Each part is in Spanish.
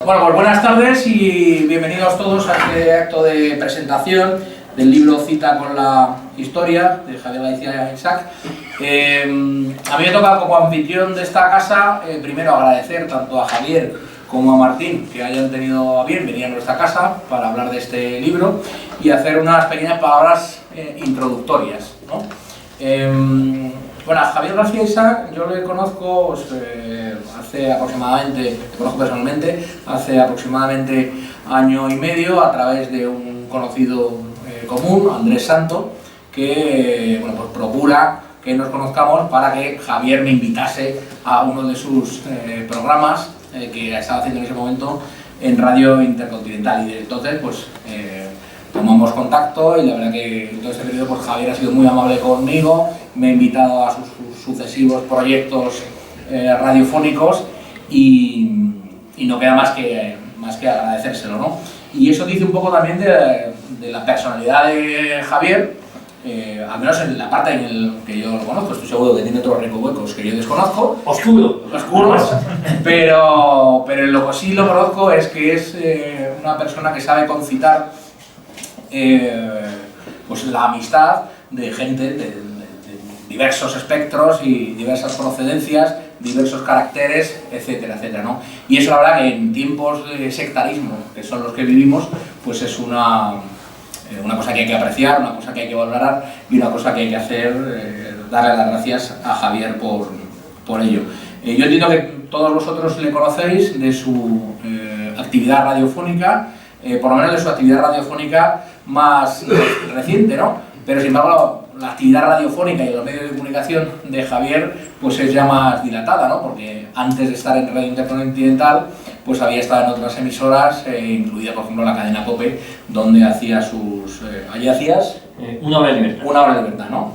Bueno, pues buenas tardes y bienvenidos todos a este acto de presentación del libro Cita con la Historia, de Javier Galicia Isaac. A mí me toca, como anfitrión de esta casa, primero agradecer tanto a Javier como a Martín que hayan tenido a bien venir a nuestra casa para hablar de este libro y hacer unas pequeñas palabras introductorias, ¿no? Bueno, a Javier García Isaac yo le conozco hace aproximadamente, te conozco personalmente, hace aproximadamente año y medio a través de un conocido común, Andrés Santo, que bueno, pues procura que nos conozcamos para que Javier me invitase a uno de sus programas que estaba haciendo en ese momento en Radio Intercontinental, y desde entonces pues tomamos contacto, y la verdad que en todo este periodo pues Javier ha sido muy amable conmigo, me ha invitado a sus sucesivos proyectos radiofónicos y no queda más que agradecérselo, ¿no? Y eso dice un poco también de la personalidad de Javier, al menos en la parte en el que yo lo conozco. Estoy seguro que tiene otros recovecos que yo desconozco. Oscuros, pero en lo que sí lo conozco es que es una persona que sabe concitar pues la amistad de gente de diversos espectros y diversas procedencias, diversos caracteres, etcétera, etcétera, ¿no? Y eso, la verdad, que en tiempos de sectarismo, que son los que vivimos, pues es una cosa que hay que apreciar, una cosa que hay que valorar y una cosa que hay que hacer, darle las gracias a Javier por ello. Yo entiendo que todos vosotros le conocéis de su actividad radiofónica, por lo menos de su actividad radiofónica más reciente, ¿no? Pero sin embargo la actividad radiofónica y los medios de comunicación de Javier pues es ya más dilatada, ¿no? Porque antes de estar en Radio Intercontinental pues había estado en otras emisoras, incluida por ejemplo la cadena COPE, donde hacía sus... allí hacías... Una hora de libertad. Una hora de libertad, ¿no?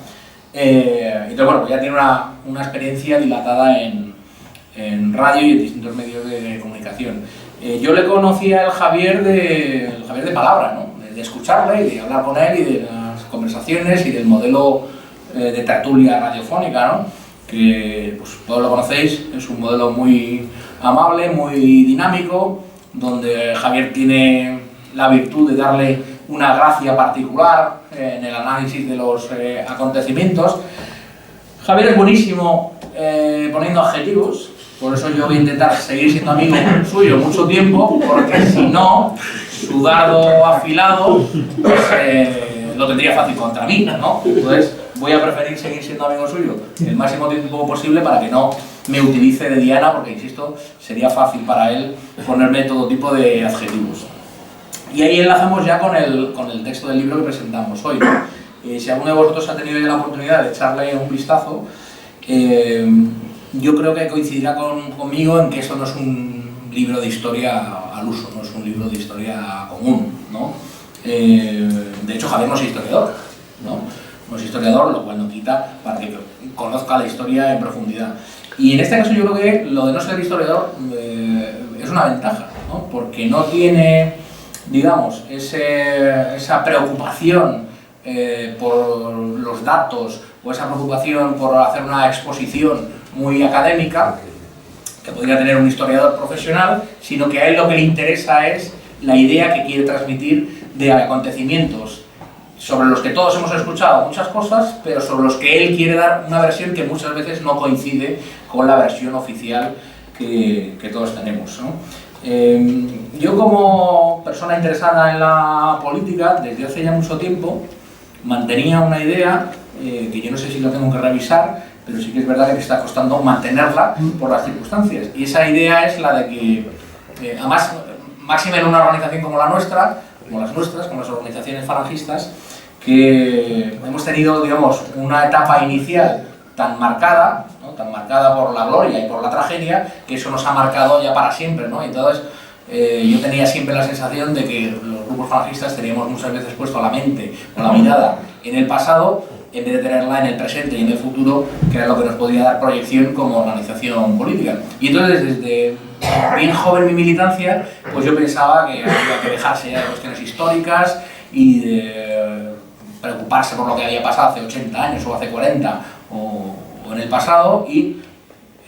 Entonces bueno, pues ya tiene una experiencia dilatada en radio y en distintos medios de comunicación. Yo le conocía al Javier de palabra, ¿no? De escucharle y de hablar con él y de las conversaciones y del modelo de tertulia radiofónica, ¿no? Que pues todos lo conocéis, es un modelo muy amable, muy dinámico, donde Javier tiene la virtud de darle una gracia particular en el análisis de los acontecimientos. Javier es buenísimo poniendo adjetivos. Por eso yo voy a intentar seguir siendo amigo suyo mucho tiempo, porque si no, su dardo afilado pues, lo tendría fácil contra mí, ¿no? Entonces voy a preferir seguir siendo amigo suyo el máximo tiempo posible para que no me utilice de diana, porque insisto, sería fácil para él ponerme todo tipo de adjetivos. Y ahí enlazamos ya con el texto del libro que presentamos hoy, ¿no? Si alguno de vosotros ha tenido ya la oportunidad de echarle un vistazo, yo creo que coincidirá conmigo en que esto no es un libro de historia al uso, no es un libro de historia común, ¿no? De hecho, Javier no es historiador, ¿no? No es historiador, lo cual no quita para que conozca la historia en profundidad. Y en este caso yo creo que lo de no ser historiador es una ventaja, ¿no? Porque no tiene, digamos, esa preocupación por los datos o esa preocupación por hacer una exposición muy académica que podría tener un historiador profesional, sino que a él lo que le interesa es la idea que quiere transmitir de acontecimientos sobre los que todos hemos escuchado muchas cosas, pero sobre los que él quiere dar una versión que muchas veces no coincide con la versión oficial que todos tenemos, ¿no? Yo, como persona interesada en la política desde hace ya mucho tiempo, mantenía una idea que yo no sé si lo tengo que revisar, pero sí que es verdad que me está costando mantenerla por las circunstancias. Y esa idea es la de que, además, máxima en una organización como la nuestra, como las nuestras, como las organizaciones falangistas, que hemos tenido, digamos, una etapa inicial tan marcada, ¿no? Tan marcada por la gloria y por la tragedia, que eso nos ha marcado ya para siempre, ¿no? Entonces, yo tenía siempre la sensación de que los grupos falangistas teníamos muchas veces puesto la mente o la mirada en el pasado, en vez de tenerla en el presente y en el futuro, que era lo que nos podía dar proyección como organización política. Y entonces, desde bien joven mi militancia, pues yo pensaba que había que dejarse ya de cuestiones históricas y de preocuparse por lo que había pasado hace 80 años o hace 40 o en el pasado, y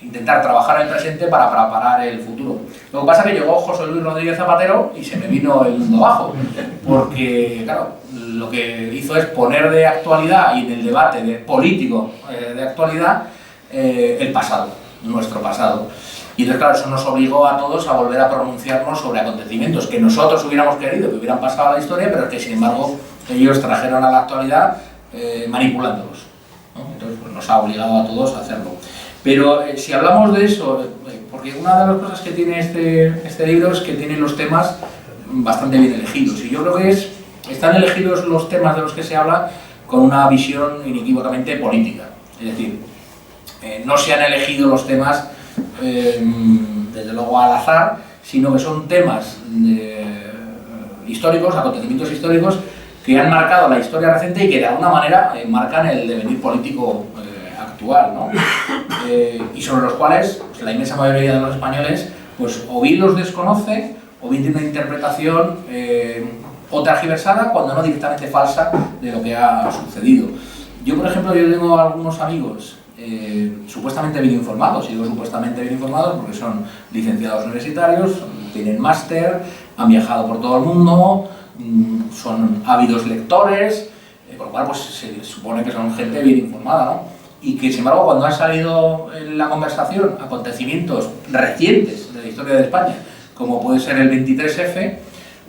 intentar trabajar el presente para preparar el futuro. Lo que pasa es que llegó José Luis Rodríguez Zapatero y se me vino el mundo abajo, porque claro, lo que hizo es poner de actualidad y en el debate político de actualidad el pasado, nuestro pasado. Y entonces, claro, eso nos obligó a todos a volver a pronunciarnos sobre acontecimientos que nosotros hubiéramos querido que hubieran pasado a la historia, pero que, sin embargo, ellos trajeron a la actualidad manipulándolos, ¿no? Entonces, pues nos ha obligado a todos a hacerlo. Pero si hablamos de eso, porque una de las cosas que tiene este libro es que tiene los temas bastante bien elegidos. Y yo creo que están elegidos los temas de los que se habla con una visión inequívocamente política. Es decir, no se han elegido los temas desde luego al azar, sino que son temas históricos, acontecimientos históricos que han marcado la historia reciente y que de alguna manera marcan el devenir político actual, ¿no? Y sobre los cuales pues, la inmensa mayoría de los españoles pues, o bien los desconoce o bien tiene una interpretación o tergiversada, cuando no directamente falsa, de lo que ha sucedido. Yo, por ejemplo, tengo algunos amigos supuestamente bien informados, y digo supuestamente bien informados porque son licenciados universitarios, tienen máster, han viajado por todo el mundo, son ávidos lectores, con lo cual pues, se supone que son gente bien informada, ¿no? Y que, sin embargo, cuando han salido en la conversación acontecimientos recientes de la historia de España, como puede ser el 23F,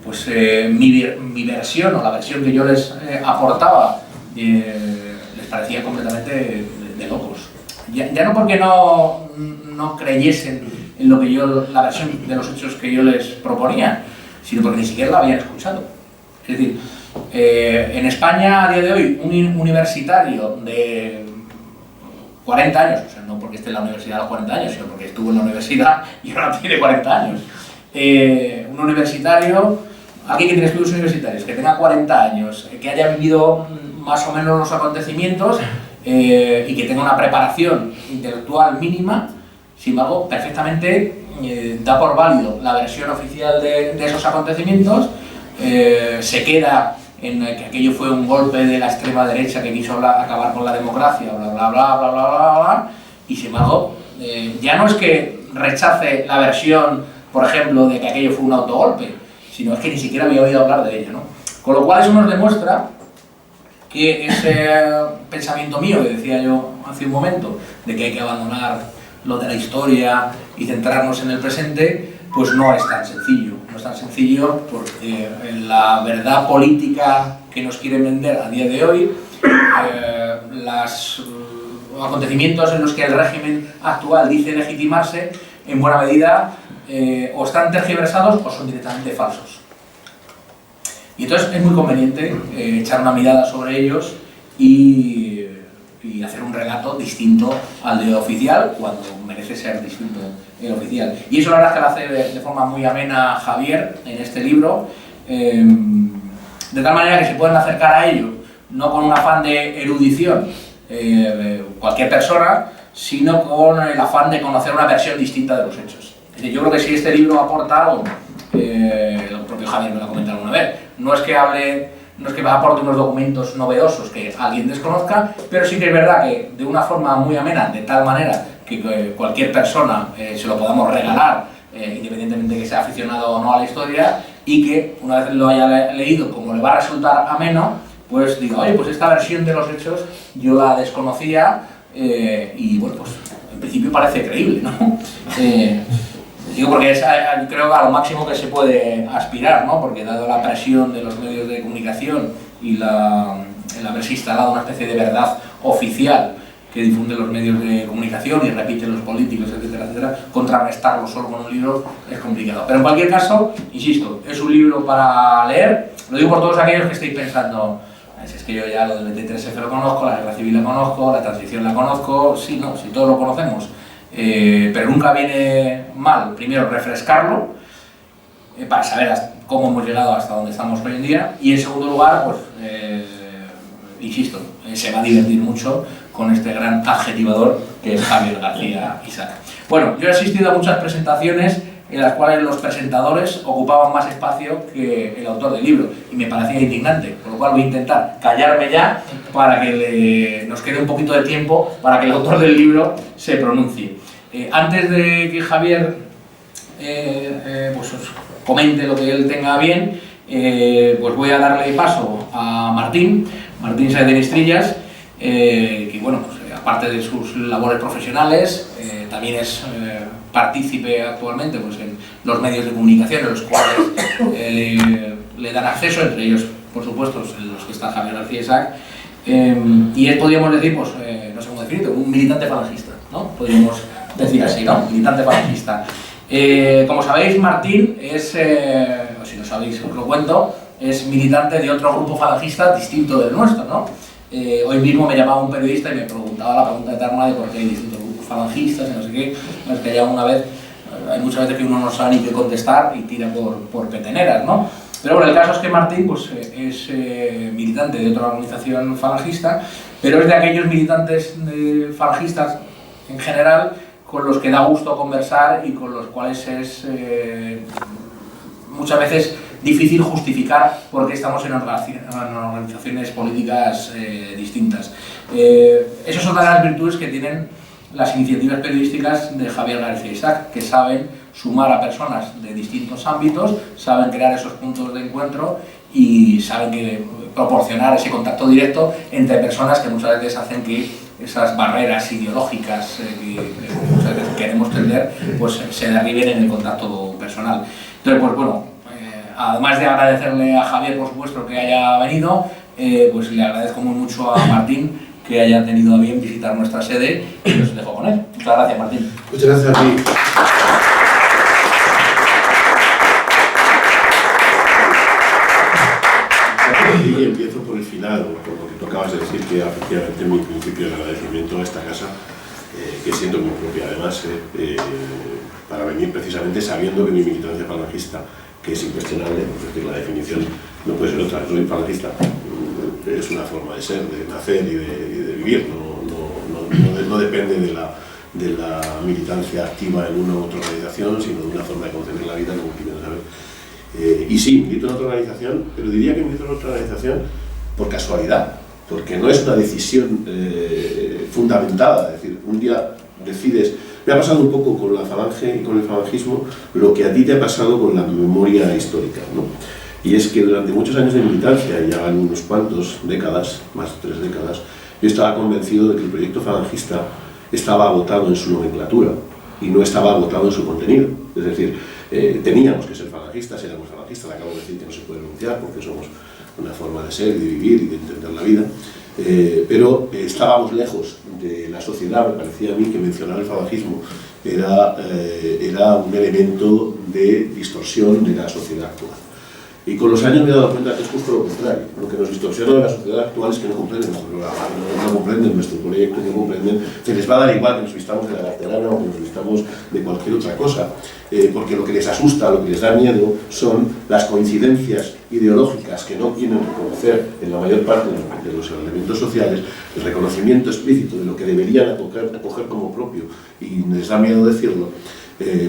pues mi versión o la versión que yo les aportaba les parecía completamente de locos. Ya no porque no creyesen en lo que la versión de los hechos que yo les proponía, sino porque ni siquiera la habían escuchado. Es decir, en España a día de hoy un universitario de 40 años, o sea, no porque esté en la universidad a los 40 años, sino porque estuvo en la universidad y ahora tiene 40 años. Un universitario, alguien que tiene estudios universitarios, que tenga 40 años, que haya vivido más o menos los acontecimientos y que tenga una preparación intelectual mínima, sin embargo, perfectamente da por válido la versión oficial de esos acontecimientos, se queda en que aquello fue un golpe de la extrema derecha que quiso acabar con la democracia, bla bla bla bla bla bla bla, y sin embargo, ya no es que rechace la versión, por ejemplo, de que aquello fue un autogolpe, sino es que ni siquiera había oído hablar de ella, ¿no? Con lo cual eso nos demuestra que ese pensamiento mío que decía yo hace un momento, de que hay que abandonar lo de la historia y centrarnos en el presente, pues no es tan sencillo. No es tan sencillo porque la verdad política que nos quieren vender a día de hoy, los acontecimientos en los que el régimen actual dice legitimarse, en buena medida o están tergiversados o son directamente falsos. Y entonces es muy conveniente echar una mirada sobre ellos y hacer un relato distinto al de oficial, cuando merece ser distinto el oficial. Y eso la verdad es que lo hace de forma muy amena Javier en este libro, de tal manera que se pueden acercar a ello, no con un afán de erudición cualquier persona, sino con el afán de conocer una versión distinta de los hechos. Es decir, yo creo que si este libro aporta algo, el propio Javier me lo ha comentado alguna vez, no es que aporte unos documentos novedosos que alguien desconozca, pero sí que es verdad que de una forma muy amena, de tal manera que cualquier persona se lo podamos regalar, independientemente de que sea aficionado o no a la historia, y que una vez lo haya leído, como le va a resultar ameno, pues diga, oye, pues esta versión de los hechos yo la desconocía y bueno, pues en principio parece creíble, ¿no? Digo porque es, creo que a lo máximo que se puede aspirar, ¿no? Porque dado la presión de los medios de comunicación y el haberse instalado una especie de verdad oficial que difunden los medios de comunicación y repiten los políticos, etcétera, etcétera, contrarrestarlo solo con un libro es complicado. Pero en cualquier caso, insisto, es un libro para leer. Lo digo por todos aquellos que estéis pensando, es que yo ya lo del 23F lo conozco, la guerra civil la conozco, la transición la conozco, sí, no, si todos lo conocemos. Pero nunca viene mal, primero, refrescarlo para saber cómo hemos llegado hasta donde estamos hoy en día, y en segundo lugar, pues, insisto, se va a divertir mucho con este gran adjetivador que es Javier García Isaac. Bueno, yo he asistido a muchas presentaciones en las cuales los presentadores ocupaban más espacio que el autor del libro, y me parecía indignante, por lo cual voy a intentar callarme ya para que nos quede un poquito de tiempo para que el autor del libro se pronuncie. Antes de que Javier pues os comente lo que él tenga bien, pues voy a darle paso a Martín Sáez de Nestrillas, que bueno, pues, aparte de sus labores profesionales, también es partícipe actualmente pues, en los medios de comunicación, los cuales le dan acceso, entre ellos, por supuesto, los que está Javier García Isaac, y él, podríamos decir, pues, no sé cómo definirlo, un militante falangista, ¿no? Podríamos decir así, ¿no? Militante falangista. Como sabéis, Martín es, o si no sabéis os lo cuento, es militante de otro grupo falangista distinto del nuestro, ¿no? Hoy mismo me llamaba un periodista y me preguntaba la pregunta eterna de por qué hay distintos grupos falangistas y no sé qué. Es que ya una vez, hay muchas veces que uno no sabe ni qué contestar y tira por peteneras, ¿no? Pero bueno, el caso es que Martín pues, es militante de otra organización falangista, pero es de aquellos militantes falangistas en general con los que da gusto conversar y con los cuales es muchas veces difícil justificar por qué estamos en organizaciones políticas distintas. Esas son las virtudes que tienen las iniciativas periodísticas de Javier García Isaac, que saben sumar a personas de distintos ámbitos, saben crear esos puntos de encuentro y saben que proporcionar ese contacto directo entre personas que muchas veces hacen que esas barreras ideológicas que muchas veces queremos tender, pues se derriben en el contacto personal. Entonces, pues bueno, además de agradecerle a Javier, por supuesto, que haya venido, pues le agradezco muy mucho a Martín que haya tenido a bien visitar nuestra sede y os dejo con él. Muchas gracias, Martín. Muchas gracias a ti. Y empiezo por el final, por lo que tú acabas de decir, que efectivamente mi principio de agradecimiento a esta casa, que siento muy propia además, para venir precisamente sabiendo que mi militancia falangista, que es incuestionable, es decir, la definición no puede ser otra, soy falangista, es una forma de ser, de nacer y de vivir, no depende de la militancia activa en una u otra organización, sino de una forma de concebir la vida, como quieren saber. Y sí, milito en otra organización, pero diría que milito en otra organización por casualidad, porque no es una decisión fundamentada, es decir, un día decides. Me ha pasado un poco con la falange y con el falangismo lo que a ti te ha pasado con la memoria histórica, ¿no? Y es que durante muchos años de militancia, y ya van unos cuantos décadas, más de 3 décadas, yo estaba convencido de que el proyecto falangista estaba agotado en su nomenclatura y no estaba agotado en su contenido. Es decir, teníamos que ser falangistas, éramos falangistas, acabo de decir que no se puede renunciar porque somos una forma de ser, de vivir y de entender la vida, pero estábamos lejos de la sociedad. Me parecía a mí que mencionar el falangismo era un elemento de distorsión de la sociedad actual. Y con los años me he dado cuenta que es justo lo contrario. Lo que nos distorsiona de la sociedad actual es que no comprenden nuestro programa, no comprenden nuestro proyecto, no comprenden, que les va a dar igual que nos vistamos de la cartelana o que nos vistamos de cualquier otra cosa, porque lo que les asusta, lo que les da miedo son las coincidencias ideológicas que no quieren reconocer en la mayor parte de los elementos sociales, el reconocimiento explícito de lo que deberían acoger como propio, y les da miedo decirlo.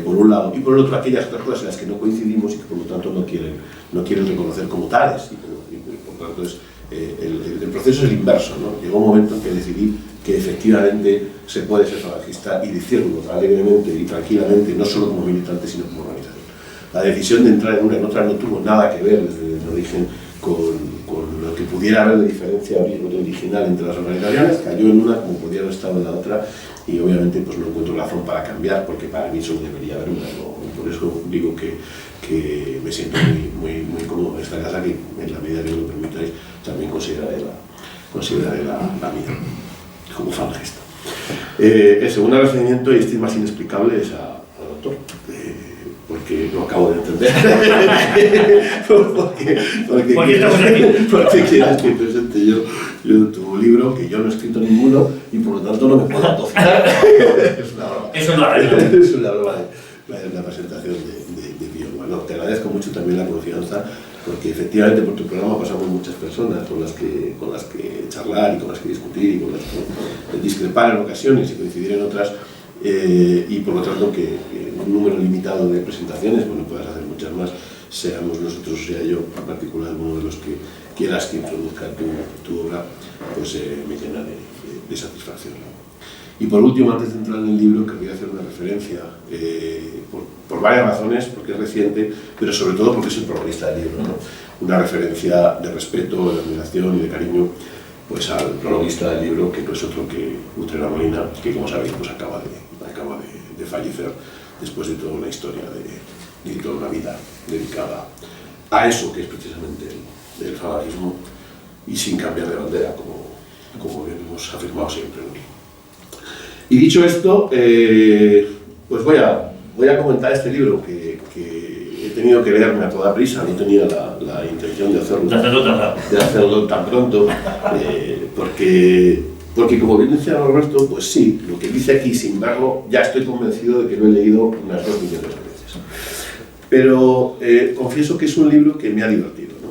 Por un lado, y por el otro aquellas otras cosas en las que no coincidimos y que por lo tanto no quieren reconocer como tales, y por tanto el proceso es el inverso, ¿no? Llegó un momento en que decidí que efectivamente se puede ser falangista y decirlo alegremente y tranquilamente, no solo como militante sino como organización. La decisión de entrar en una en otra no tuvo nada que ver desde el origen con lo que pudiera haber de diferencia original entre las organizaciones. Cayó en una como podía haber estado en la otra, y obviamente pues no encuentro razón para cambiar, porque para mí solo debería haber una, ¿no? Y por eso digo que me siento muy cómodo en esta casa, que en la medida que me lo permitáis también consideraré la mía como falangista. El segundo agradecimiento, y este es más inexplicable, es al doctor, porque no acabo de entender porque quieres que presente yo tu libro, que yo no he escrito ninguno y por lo tanto no me puedo autocitar. Es una broma. Es una broma. Es una broma de la presentación de Pío. Bueno, te agradezco mucho también la confianza, porque efectivamente por tu programa pasamos muchas personas con las que charlar y con las que discutir y con las que discrepar en ocasiones y coincidir en otras. Y por lo tanto que un número limitado de presentaciones, bueno, puedas hacer muchas más, seamos nosotros, sea yo en particular, uno de los que quieras que introduzca tu obra, pues me llena de satisfacción, ¿no? Y por último, antes de entrar en el libro, quería hacer una referencia, por varias razones, porque es reciente, pero sobre todo porque es el protagonista del libro, ¿no? Una referencia de respeto, de admiración y de cariño pues, al protagonista del libro, que no es otro que Utrera Molina, que como sabéis pues, acaba de fallecer después de toda una historia, de toda una vida dedicada a eso que es precisamente el falangismo, y sin cambiar de bandera, como bien hemos afirmado siempre, ¿no? Y dicho esto, pues voy a comentar este libro que he tenido que leerme a toda prisa, no tenía la intención de hacerlo tan pronto, porque como bien decía Roberto, pues sí, lo que dice aquí, sin verlo, ya estoy convencido de que lo he leído unas 2 millones de veces. Pero confieso que es un libro que me ha divertido, ¿no?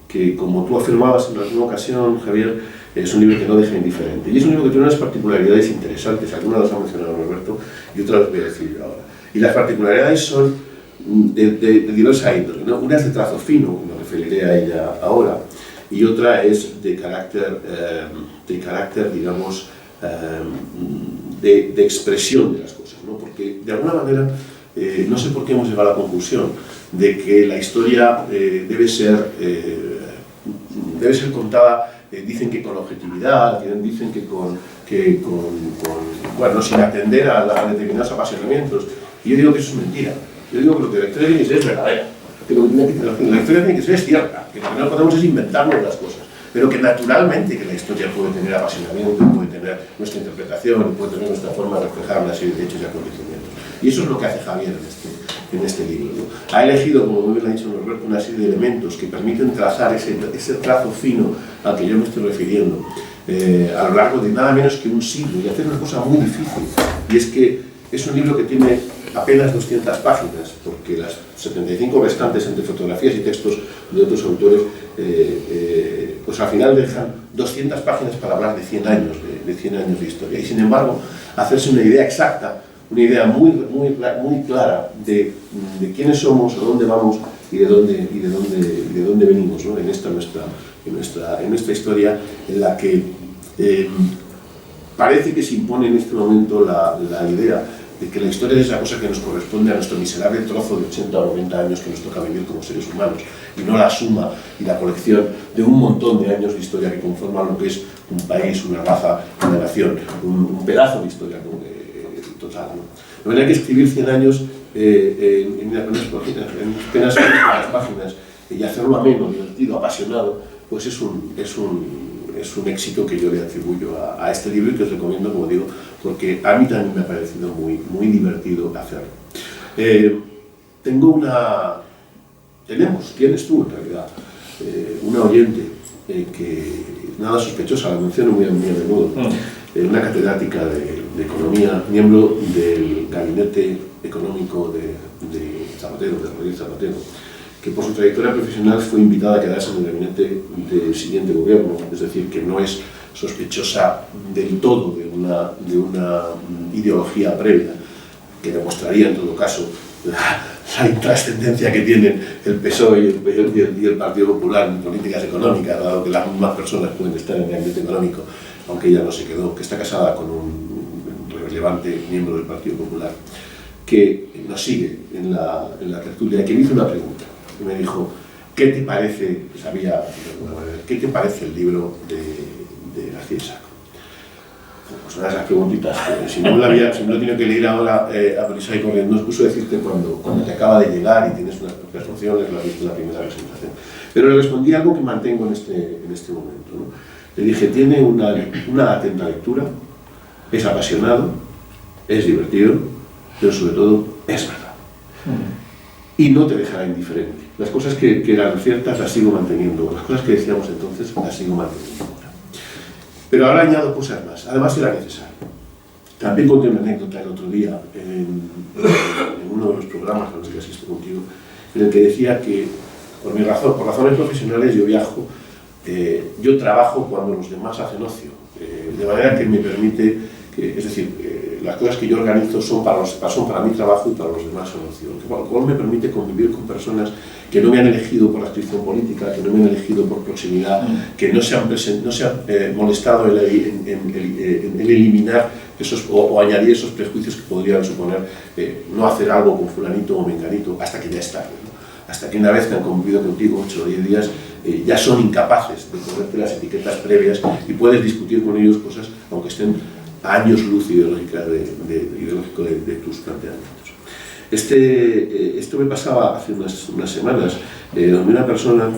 Que como tú afirmabas en alguna ocasión, Javier, es un libro que no deja indiferente. Y es un libro que tiene unas particularidades interesantes, algunas las ha mencionado Roberto y otras las voy a decir yo ahora. Y las particularidades son de diversa índole, ¿no? Una es de trazo fino, me referiré a ella ahora, y otra es de carácter digamos, de expresión de las cosas, ¿no? Porque de alguna manera, no sé por qué hemos llegado a la conclusión de que la historia debe ser contada, dicen que con objetividad, dicen que bueno, sin atender a determinados apasionamientos. Y yo digo que eso es mentira. Yo digo que lo que la historia tiene que ser es verdadera, que la historia tiene que ser cierta, que lo que no podemos es inventarnos las cosas, pero que naturalmente que la historia puede tener apasionamiento, puede tener nuestra interpretación, puede tener nuestra forma de reflejar una serie de hechos y acontecimientos. Y eso es lo que hace Javier en este libro, ¿no? Ha elegido, como muy bien ha dicho Norberto, una serie de elementos que permiten trazar ese trazo fino al que yo me estoy refiriendo a lo largo de nada menos que un siglo, y hacer una cosa muy difícil, y es que es un libro que tiene apenas 200 páginas, porque las 75 restantes entre fotografías y textos de otros autores, pues al final dejan 200 páginas para hablar de 100 años, de 100 años de historia, y sin embargo, hacerse una idea exacta, una idea muy clara de quiénes somos, a dónde vamos y de dónde venimos, ¿no? En nuestra historia, en la que parece que se impone en este momento la idea de que la historia es la cosa que nos corresponde a nuestro miserable trozo de 80 o 90 años que nos toca vivir como seres humanos, y no la suma y la colección de un montón de años de historia que conforman lo que es un país, una raza, una nación, un pedazo de historia total, ¿no? De manera que escribir 100 años en apenas unas páginas y hacerlo ameno, divertido, apasionado, pues es un éxito que yo le atribuyo a este libro, y que os recomiendo, como digo, porque a mí también me ha parecido muy divertido hacerlo. Tienes tú en realidad, una oyente que nada sospechosa, la menciono muy a menudo, una catedrática de economía, miembro del gabinete económico de Zapatero, de Rodríguez Zapatero, que por su trayectoria profesional fue invitada a quedarse en el gabinete del siguiente gobierno, es decir, que no es sospechosa del todo de una ideología previa, que demostraría en todo caso la intrascendencia que tienen el PSOE y el Partido Popular en políticas económicas, dado que las mismas personas pueden estar en el gabinete económico, aunque ella no se quedó, que está casada con un relevante miembro del Partido Popular, que nos sigue en la tertulia, que me hizo una pregunta, y me dijo: ¿qué te parece, qué te parece el libro de García Isaac? Pues una de esas preguntitas, si no lo he tenido que leer ahora a prisa y corriendo, no es excuso decirte cuando te acaba de llegar y tienes unas percepciones, lo has visto en la primera presentación. Pero le respondí algo que mantengo en este momento, ¿no? Le dije: tiene una atenta lectura, es apasionado, es divertido, pero sobre todo es verdad. Y no te dejará indiferente. Las cosas que eran ciertas las sigo manteniendo, las cosas que decíamos entonces las sigo manteniendo ahora. Pero ahora añado cosas más, además era necesario. También conté una anécdota el otro día en uno de los programas a los que asisto contigo, en el que decía que por razones profesionales yo viajo, yo trabajo cuando los demás hacen ocio, de manera que me permite, es decir, las cosas que yo organizo son para mi trabajo y para los demás son ocio. Lo cual me permite convivir con personas que no me han elegido por adscripción política, que no me han elegido por proximidad, que no se han molestado en eliminar esos, o añadir esos prejuicios que podrían suponer no hacer algo con fulanito o menganito hasta que ya es tarde, ¿no? Hasta que una vez que han convivido contigo 8 o 10 días, ya son incapaces de ponerte las etiquetas previas y puedes discutir con ellos cosas, aunque estén a años luz ideológico de tus planteamientos. Esto me pasaba hace unas semanas, donde una persona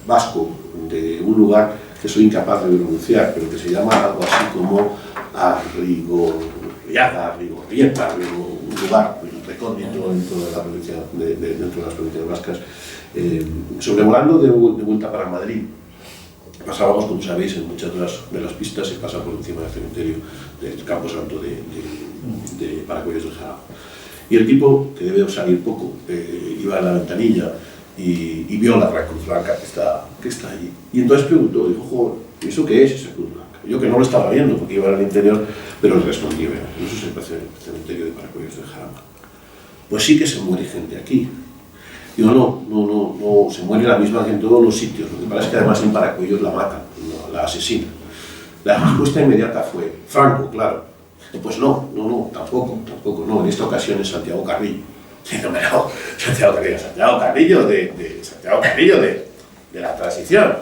vasco de un lugar que soy incapaz de pronunciar, pero que se llama algo así como Arrigorriaga, un lugar recóndito dentro de las provincias vascas, sobrevolando de vuelta para Madrid. Pasábamos, como sabéis, en muchas de las pistas se pasa por encima del cementerio del Campo Santo de Paracuellos del Jarama. Y el tipo, que debe salir poco, iba a la ventanilla y vio la cruz blanca que está allí. Y entonces preguntó, dijo, joder, ¿eso qué es esa cruz blanca? Yo que no lo estaba viendo porque iba al interior, pero le respondí, eso es el cementerio de Paracuellos del Jarama. Pues sí que se muere gente aquí. Digo, no, se muere la misma que en todos los sitios. Lo que pasa es que además en Paracuellos la matan, la asesinan. La respuesta inmediata fue, Franco, claro. Pues no, tampoco, no. En esta ocasión es Santiago Carrillo. No, Santiago Carrillo de la transición.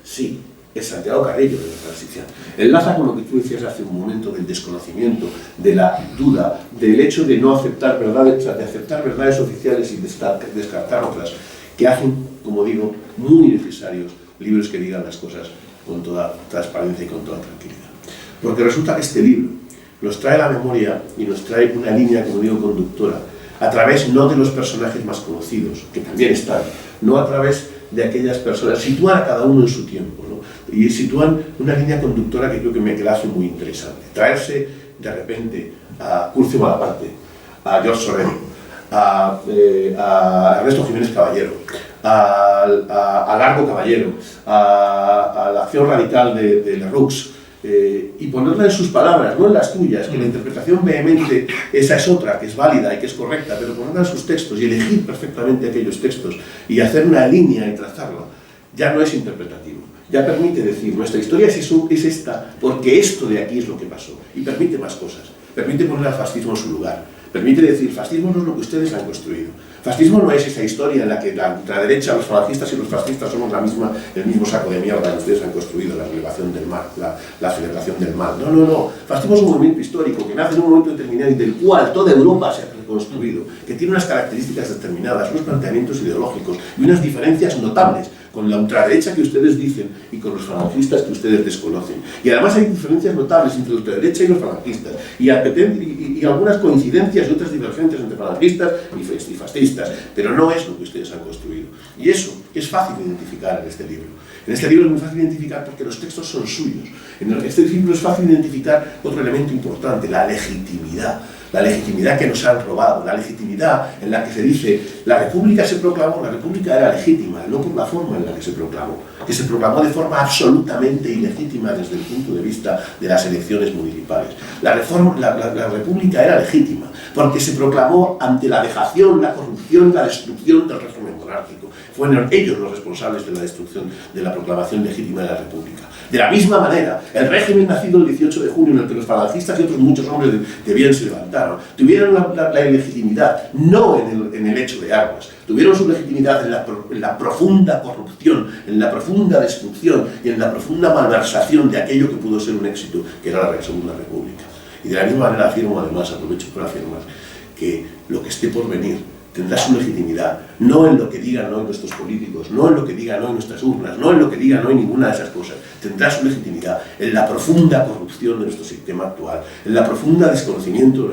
Sí, es Santiago Carrillo de la transición. Enlaza con lo que tú decías hace un momento del desconocimiento, de la duda, del hecho de no aceptar verdades, o sea, de aceptar verdades oficiales y descartar otras, que hacen, como digo, muy necesarios libros que digan las cosas con toda transparencia y con toda tranquilidad. Porque resulta que este libro nos trae la memoria y nos trae una línea, como digo, conductora, a través no de los personajes más conocidos, que también están, no a través de aquellas personas, sitúan a cada uno en su tiempo, ¿no? Y sitúan una línea conductora que creo que me hace muy interesante. Traerse de repente a Curcio Malaparte, a George Sorel, a Ernesto Jiménez Caballero, a Largo Caballero, a la acción radical de Lerroux, y ponerla en sus palabras, no en las tuyas, que la interpretación vehemente, esa es otra, que es válida y que es correcta, pero ponerla en sus textos y elegir perfectamente aquellos textos y hacer una línea y trazarla, ya no es interpretativo, ya permite decir, nuestra historia es esta, porque esto de aquí es lo que pasó, y permite más cosas, permite poner al fascismo en su lugar, permite decir, fascismo no es lo que ustedes han construido. Fascismo no es esa historia en la que la ultraderecha, los falangistas y los fascistas somos el mismo saco de mierda que ustedes han construido, la relevación del mal, la celebración del mal. No. Fascismo es un movimiento histórico que nace en un momento determinado y del cual toda Europa se ha reconstruido, que tiene unas características determinadas, unos planteamientos ideológicos y unas diferencias notables con la ultraderecha que ustedes dicen y con los falangistas que ustedes desconocen. Y además hay diferencias notables entre la ultraderecha y los falangistas, y algunas coincidencias y otras divergencias entre falangistas y fascistas, pero no es lo que ustedes han construido. Y eso es fácil de identificar en este libro. En este libro es muy fácil de identificar porque los textos son suyos. En este libro es fácil de identificar otro elemento importante, la legitimidad. La legitimidad que nos han robado, la legitimidad en la que se dice la República se proclamó, la República era legítima, no por la forma en la que se proclamó de forma absolutamente ilegítima desde el punto de vista de las elecciones municipales. La República era legítima porque se proclamó ante la dejación, la corrupción, la destrucción del régimen monárquico. Fueron ellos los responsables de la destrucción de la proclamación legítima de la República. De la misma manera, el régimen nacido el 18 de junio, en el que los falangistas y otros muchos hombres de bien se levantaron, tuvieron la ilegitimidad no en el hecho de armas, tuvieron su legitimidad en la profunda corrupción, en la profunda destrucción y en la profunda malversación de aquello que pudo ser un éxito, que era la Segunda República. Y de la misma manera afirmo, además, aprovecho para afirmar, que lo que esté por venir tendrá su legitimidad, no en lo que digan hoy nuestros políticos, no en lo que digan hoy nuestras urnas, no en lo que digan hoy ninguna de esas cosas. Tendrá su legitimidad en la profunda corrupción de nuestro sistema actual, en la profunda desconocimiento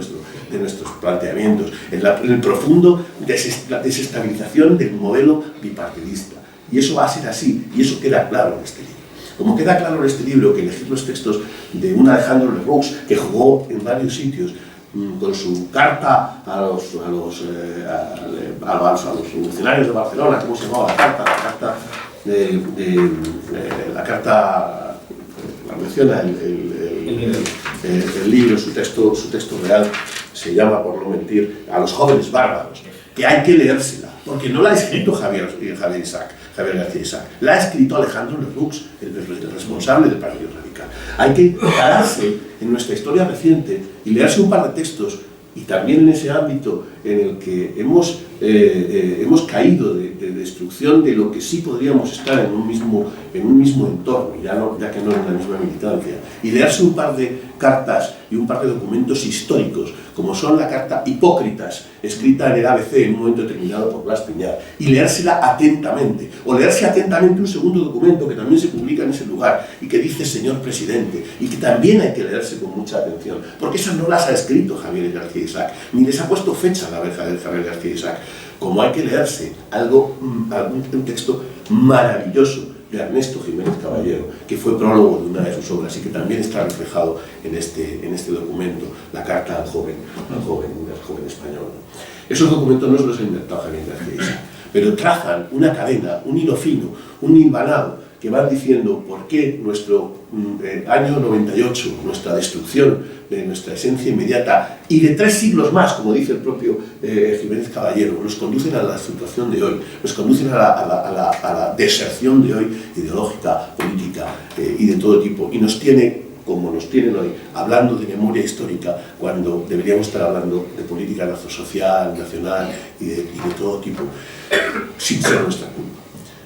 de nuestros planteamientos, en el profundo desestabilización del modelo bipartidista. Y eso va a ser así, y eso queda claro en este libro. Como queda claro en este libro que elegir los textos de un Alejandro Lerroux, que jugó en varios sitios, con su carta a los funcionarios de Barcelona, ¿cómo se llamaba la carta, la menciona el libro, su texto real, se llama, por no mentir, A los jóvenes bárbaros, que hay que leérsela, porque no la ha escrito Javier García Isaac, la ha escrito Alejandro Lerroux, el responsable del Partido Radical. Hay que pararse en nuestra historia reciente y leerse un par de textos, y también en ese ámbito en el que hemos caído de destrucción de lo que sí podríamos estar en un mismo entorno, ya que no en la misma militancia, y leerse un par de cartas y un par de documentos históricos, como son la carta Hipócritas, escrita en el ABC en un momento determinado por Blas Piñar, y leérsela atentamente, o leerse atentamente un segundo documento que también se publica en ese lugar y que dice señor presidente, y que también hay que leerse con mucha atención, porque esas no las ha escrito Javier García Isaac, ni les ha puesto fecha a la verja de Javier García Isaac, como hay que leerse un texto maravilloso de Ernesto Jiménez Caballero, que fue prólogo de una de sus obras y que también está reflejado en este documento, la carta al joven español. Esos documentos no se los ha inventado Javier García Isaac, pero trazan una cadena, un hilo fino, un hilvanado, que van diciendo por qué nuestro año 98, nuestra destrucción de nuestra esencia inmediata y de 3 siglos más, como dice el propio Jiménez Caballero, nos conducen a la situación de hoy, nos conducen a la deserción de hoy ideológica, política y de todo tipo, y nos tiene, como nos tienen hoy, hablando de memoria histórica, cuando deberíamos estar hablando de política social, nacional y de todo tipo, sin ser nuestra culpa.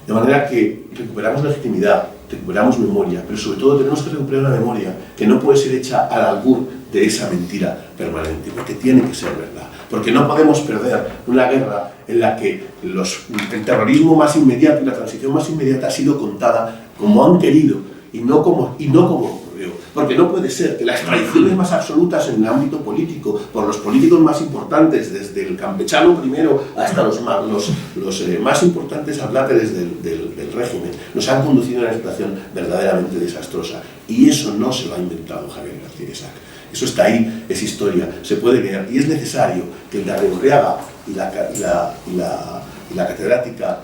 De manera que recuperamos legitimidad, recuperamos memoria, pero sobre todo tenemos que recuperar una memoria que no puede ser hecha al albur de esa mentira permanente, porque tiene que ser verdad. Porque no podemos perder una guerra en la que el terrorismo más inmediato y la transición más inmediata ha sido contada como han querido y no como ocurrió. Porque no puede ser que las tradiciones más absolutas en el ámbito político, por los políticos más importantes, desde el campechano primero hasta los más importantes hablantes del régimen, nos han conducido a una situación verdaderamente desastrosa. Y eso no se lo ha inventado Javier García Isaac. Eso está ahí, es historia, se puede leer. Y es necesario que el de Arrigorriaga y la catedrática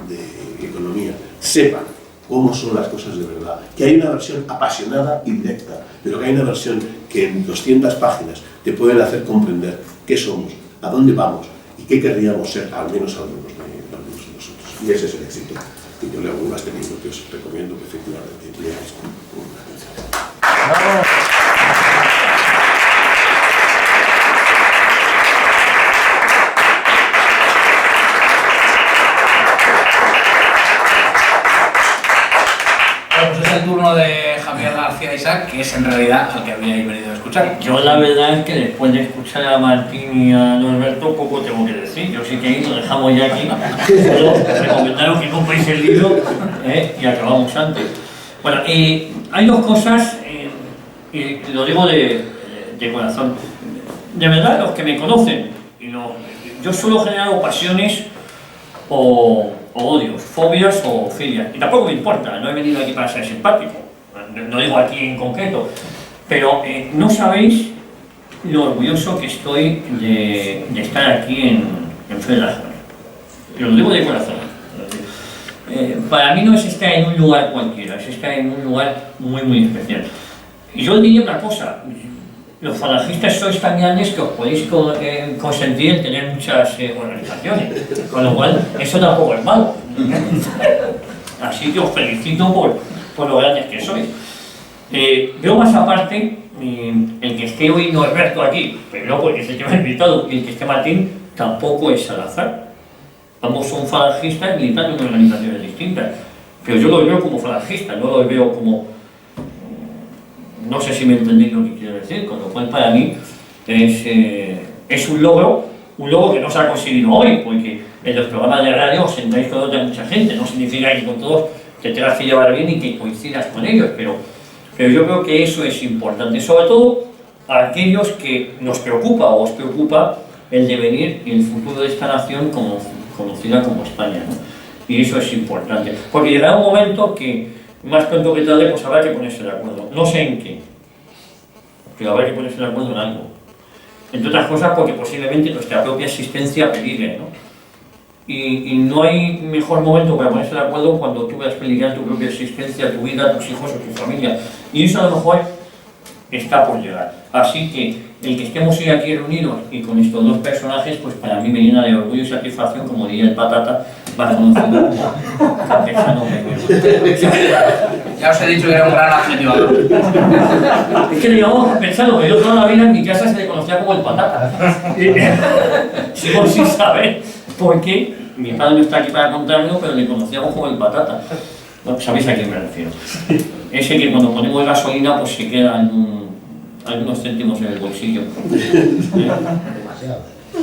de Economía sepan cómo son las cosas de verdad, que hay una versión apasionada y directa, pero que hay una versión que en 200 páginas te pueden hacer comprender qué somos, a dónde vamos y qué querríamos ser, al menos algunos de nosotros. Y ese es el éxito que yo leo a este libro, que os recomiendo que efectivamente leáis con atención. Es el turno de Javier García Isaac, que es en realidad al que habíais venido a escuchar. Yo la verdad es que después de escuchar a Martín y a Norberto poco tengo que decir. Yo sí que ahí lo dejamos ya aquí. Solo recomendaros que compréis el libro y acabamos antes. Bueno, hay dos cosas, y lo digo de corazón. De verdad, los que me conocen, yo suelo generar pasiones o odios, fobias o filias. Y tampoco me importa, no he venido aquí para ser simpático, no digo aquí en concreto, pero no sabéis lo orgulloso que estoy de estar aquí en Fred. Lo digo de corazón. Para mí no es estar en un lugar cualquiera, es estar en un lugar muy, muy especial. Y yo diría una cosa, los falangistas sois tan grandes que os podéis consentir en tener muchas organizaciones, con lo cual eso tampoco es malo. Así que os felicito por lo grandes que sois. Veo más aparte, el que esté hoy Norberto aquí, pero no porque es el que me ha invitado, y el que esté Martín, tampoco es al azar. Ambos son falangistas militando en organizaciones distintas, pero yo los veo como falangistas, no los veo como... No sé si me entendéis lo que quiero decir, con lo cual para mí es un logro que no se ha conseguido hoy, porque en los programas de radio os sentáis con otra mucha gente, no significa que con todos te tengas que llevar bien y que coincidas con ellos, pero yo creo que eso es importante, sobre todo a aquellos que nos preocupa o os preocupa el devenir y el futuro de esta nación conocida como España, ¿no? Y eso es importante, porque llegará un momento que más pronto que tarde pues habrá que ponerse de acuerdo, no sé en qué, pero habrá que ponerse de acuerdo en algo, entre otras cosas porque posiblemente nuestra propia existencia peligre, ¿no? Y no hay mejor momento para ponerse de acuerdo cuando tú veas peligrar tu propia existencia, tu vida, tus hijos o tu familia, y eso a lo mejor está por llegar. Así que el que estemos hoy aquí reunidos y con estos dos personajes, pues para mí me llena de orgullo y satisfacción, como diría el Patata, más conocido como campesano medio. Ya os he dicho que era un gran adjetivo. Es que le llamamos campesano, pero yo toda la vida en mi casa se le conocía como el Patata. Sigo sin saber por qué. Mi padre no está aquí para contármelo, pero le conocíamos como el Patata. No, sabéis a quién me refiero. Ese que cuando ponemos gasolina pues se quedan algunos céntimos en el bolsillo.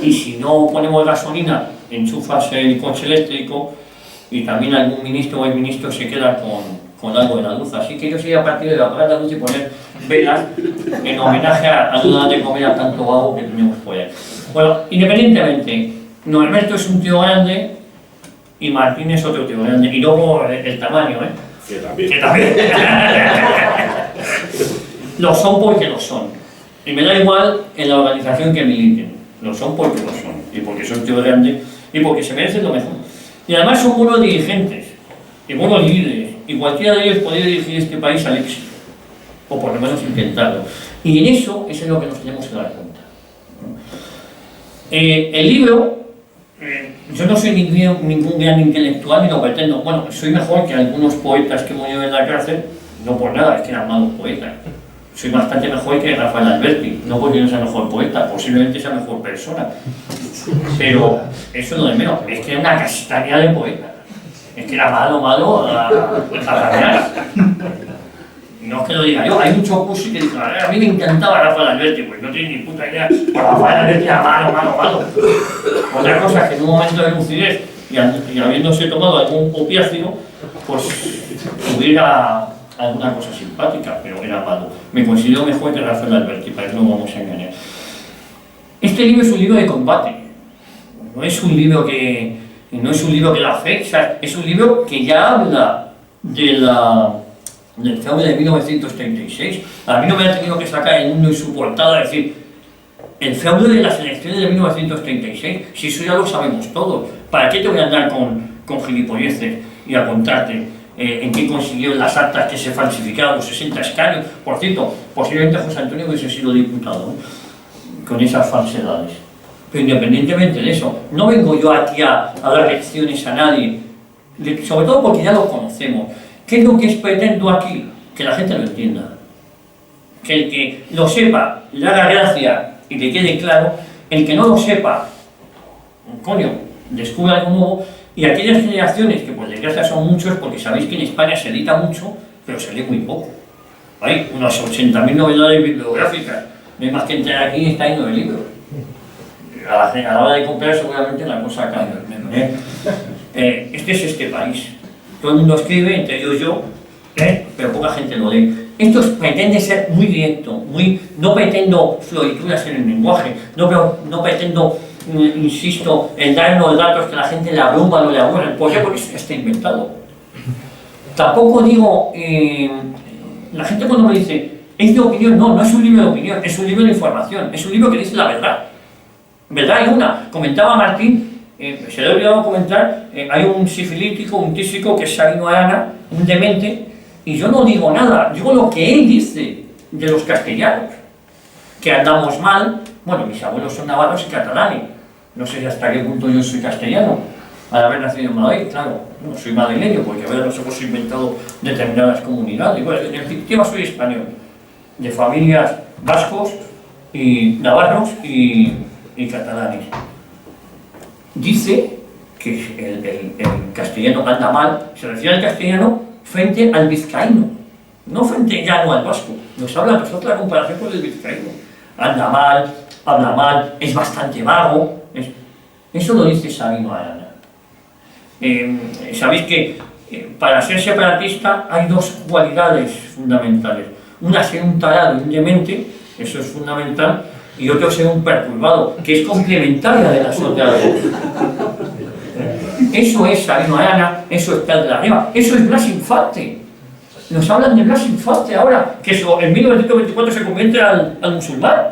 Y si no ponemos gasolina, enchufas el coche eléctrico y también algún ministro o exministro se queda con algo de la luz. Así que yo sería partidario de apagar la luz y poner velas en homenaje a no dar de comer a tanto vago que tenemos por ahí. Bueno, independientemente, Norberto es un tío grande y Martín es otro tío grande. Y luego el tamaño, ¿eh? Que también. Lo son porque lo son. Y me da igual en la organización que militen. Lo son porque lo son. Y porque son tíos grandes y porque se merecen lo mejor. Y además son buenos dirigentes y buenos líderes. Y cualquiera de ellos podría dirigir este país al éxito. O por lo menos intentarlo. Y en eso es en lo que nos tenemos que dar cuenta. El libro, yo no soy ningún gran intelectual ni lo pretendo. Bueno, soy mejor que algunos poetas que murieron en la cárcel, no por nada, es que eran malos poetas. Soy bastante mejor que Rafael Alberti, no porque no sea mejor poeta, posiblemente sea mejor persona. Pero eso es lo de menos, es que era una castaña de poeta. Es que era malo a la no es que lo diga yo, hay muchos cursos que dicen, a mí me encantaba Rafael Alberti, pues no tiene ni puta idea, pues Rafael Alberti era malo. Otra cosa es que en un momento de lucidez y habiéndose tomado algún opiáceo, pues hubiera alguna cosa simpática, pero era malo. Me considero mejor que Rafael Alberti, para eso no vamos a engañar. Este libro es un libro de combate, no es un libro que da fecha, es un libro que ya habla del fraude de 1936. A mí no me ha tenido que sacar el mundo y su portada, es decir, el fraude de las elecciones de 1936, si eso ya lo sabemos todos. ¿Para qué te voy a andar con gilipolleces y a contarte en qué consiguieron las actas que se falsificaron, los 60 escaños? Por cierto, posiblemente José Antonio hubiese sido diputado, ¿no?, con esas falsedades. Pero independientemente de eso, no vengo yo aquí a dar lecciones a nadie, sobre todo porque ya lo conocemos. ¿Qué es lo que pretendo aquí? Que la gente lo entienda. Que el que lo sepa le haga gracia y le quede claro. El que no lo sepa, coño, descubra algo nuevo. Y aquellas generaciones que por desgracia son muchos, porque sabéis que en España se edita mucho, pero se lee muy poco. Hay unas 80.000 novedades bibliográficas. No hay más que entrar aquí y está lleno de libros. A la hora de comprar seguramente la cosa cambia. Este es este país. Todo el mundo escribe, entre ellos yo, pero poca gente lo lee. Esto pretende ser muy directo, no pretendo florituras en el lenguaje, no pretendo, insisto, en darnos datos que la gente le abruma o no le aburren. ¿Por qué? Porque eso ya está inventado. Tampoco digo, la gente cuando me dice, es de opinión, no es un libro de opinión, es un libro de información, es un libro que dice la verdad. ¿Verdad? Hay una, comentaba Martín, se le ha olvidado comentar, hay un sifilítico, un tísico que es Sabino Arana, un demente, y yo no digo nada, digo lo que él dice de los castellanos, que andamos mal. Bueno, mis abuelos son navarros y catalanes, no sé hasta qué punto yo soy castellano, al haber nacido en Madrid, claro, no soy madrileño, porque a ver, nos hemos inventado determinadas comunidades. Bueno, en definitiva soy español, de familias vascos y navarros y catalanes. Dice que el castellano anda mal, se refiere al castellano frente al vizcaíno, no frente ya no al vasco. Nos habla nosotros la comparación con el vizcaíno. Anda mal, habla mal, es bastante vago. Eso lo dice Sabino Arana. Sabéis que para ser separatista hay dos cualidades fundamentales. Una, ser un tarado y un demente, eso es fundamental, y otro, ser un perturbado, que es complementaria de las otras. Eso es Sabino Arana, eso es Pedro de la Riva, eso es Blas Infante. Nos hablan de Blas Infante ahora, que eso, en 1924 se convierte al musulmán.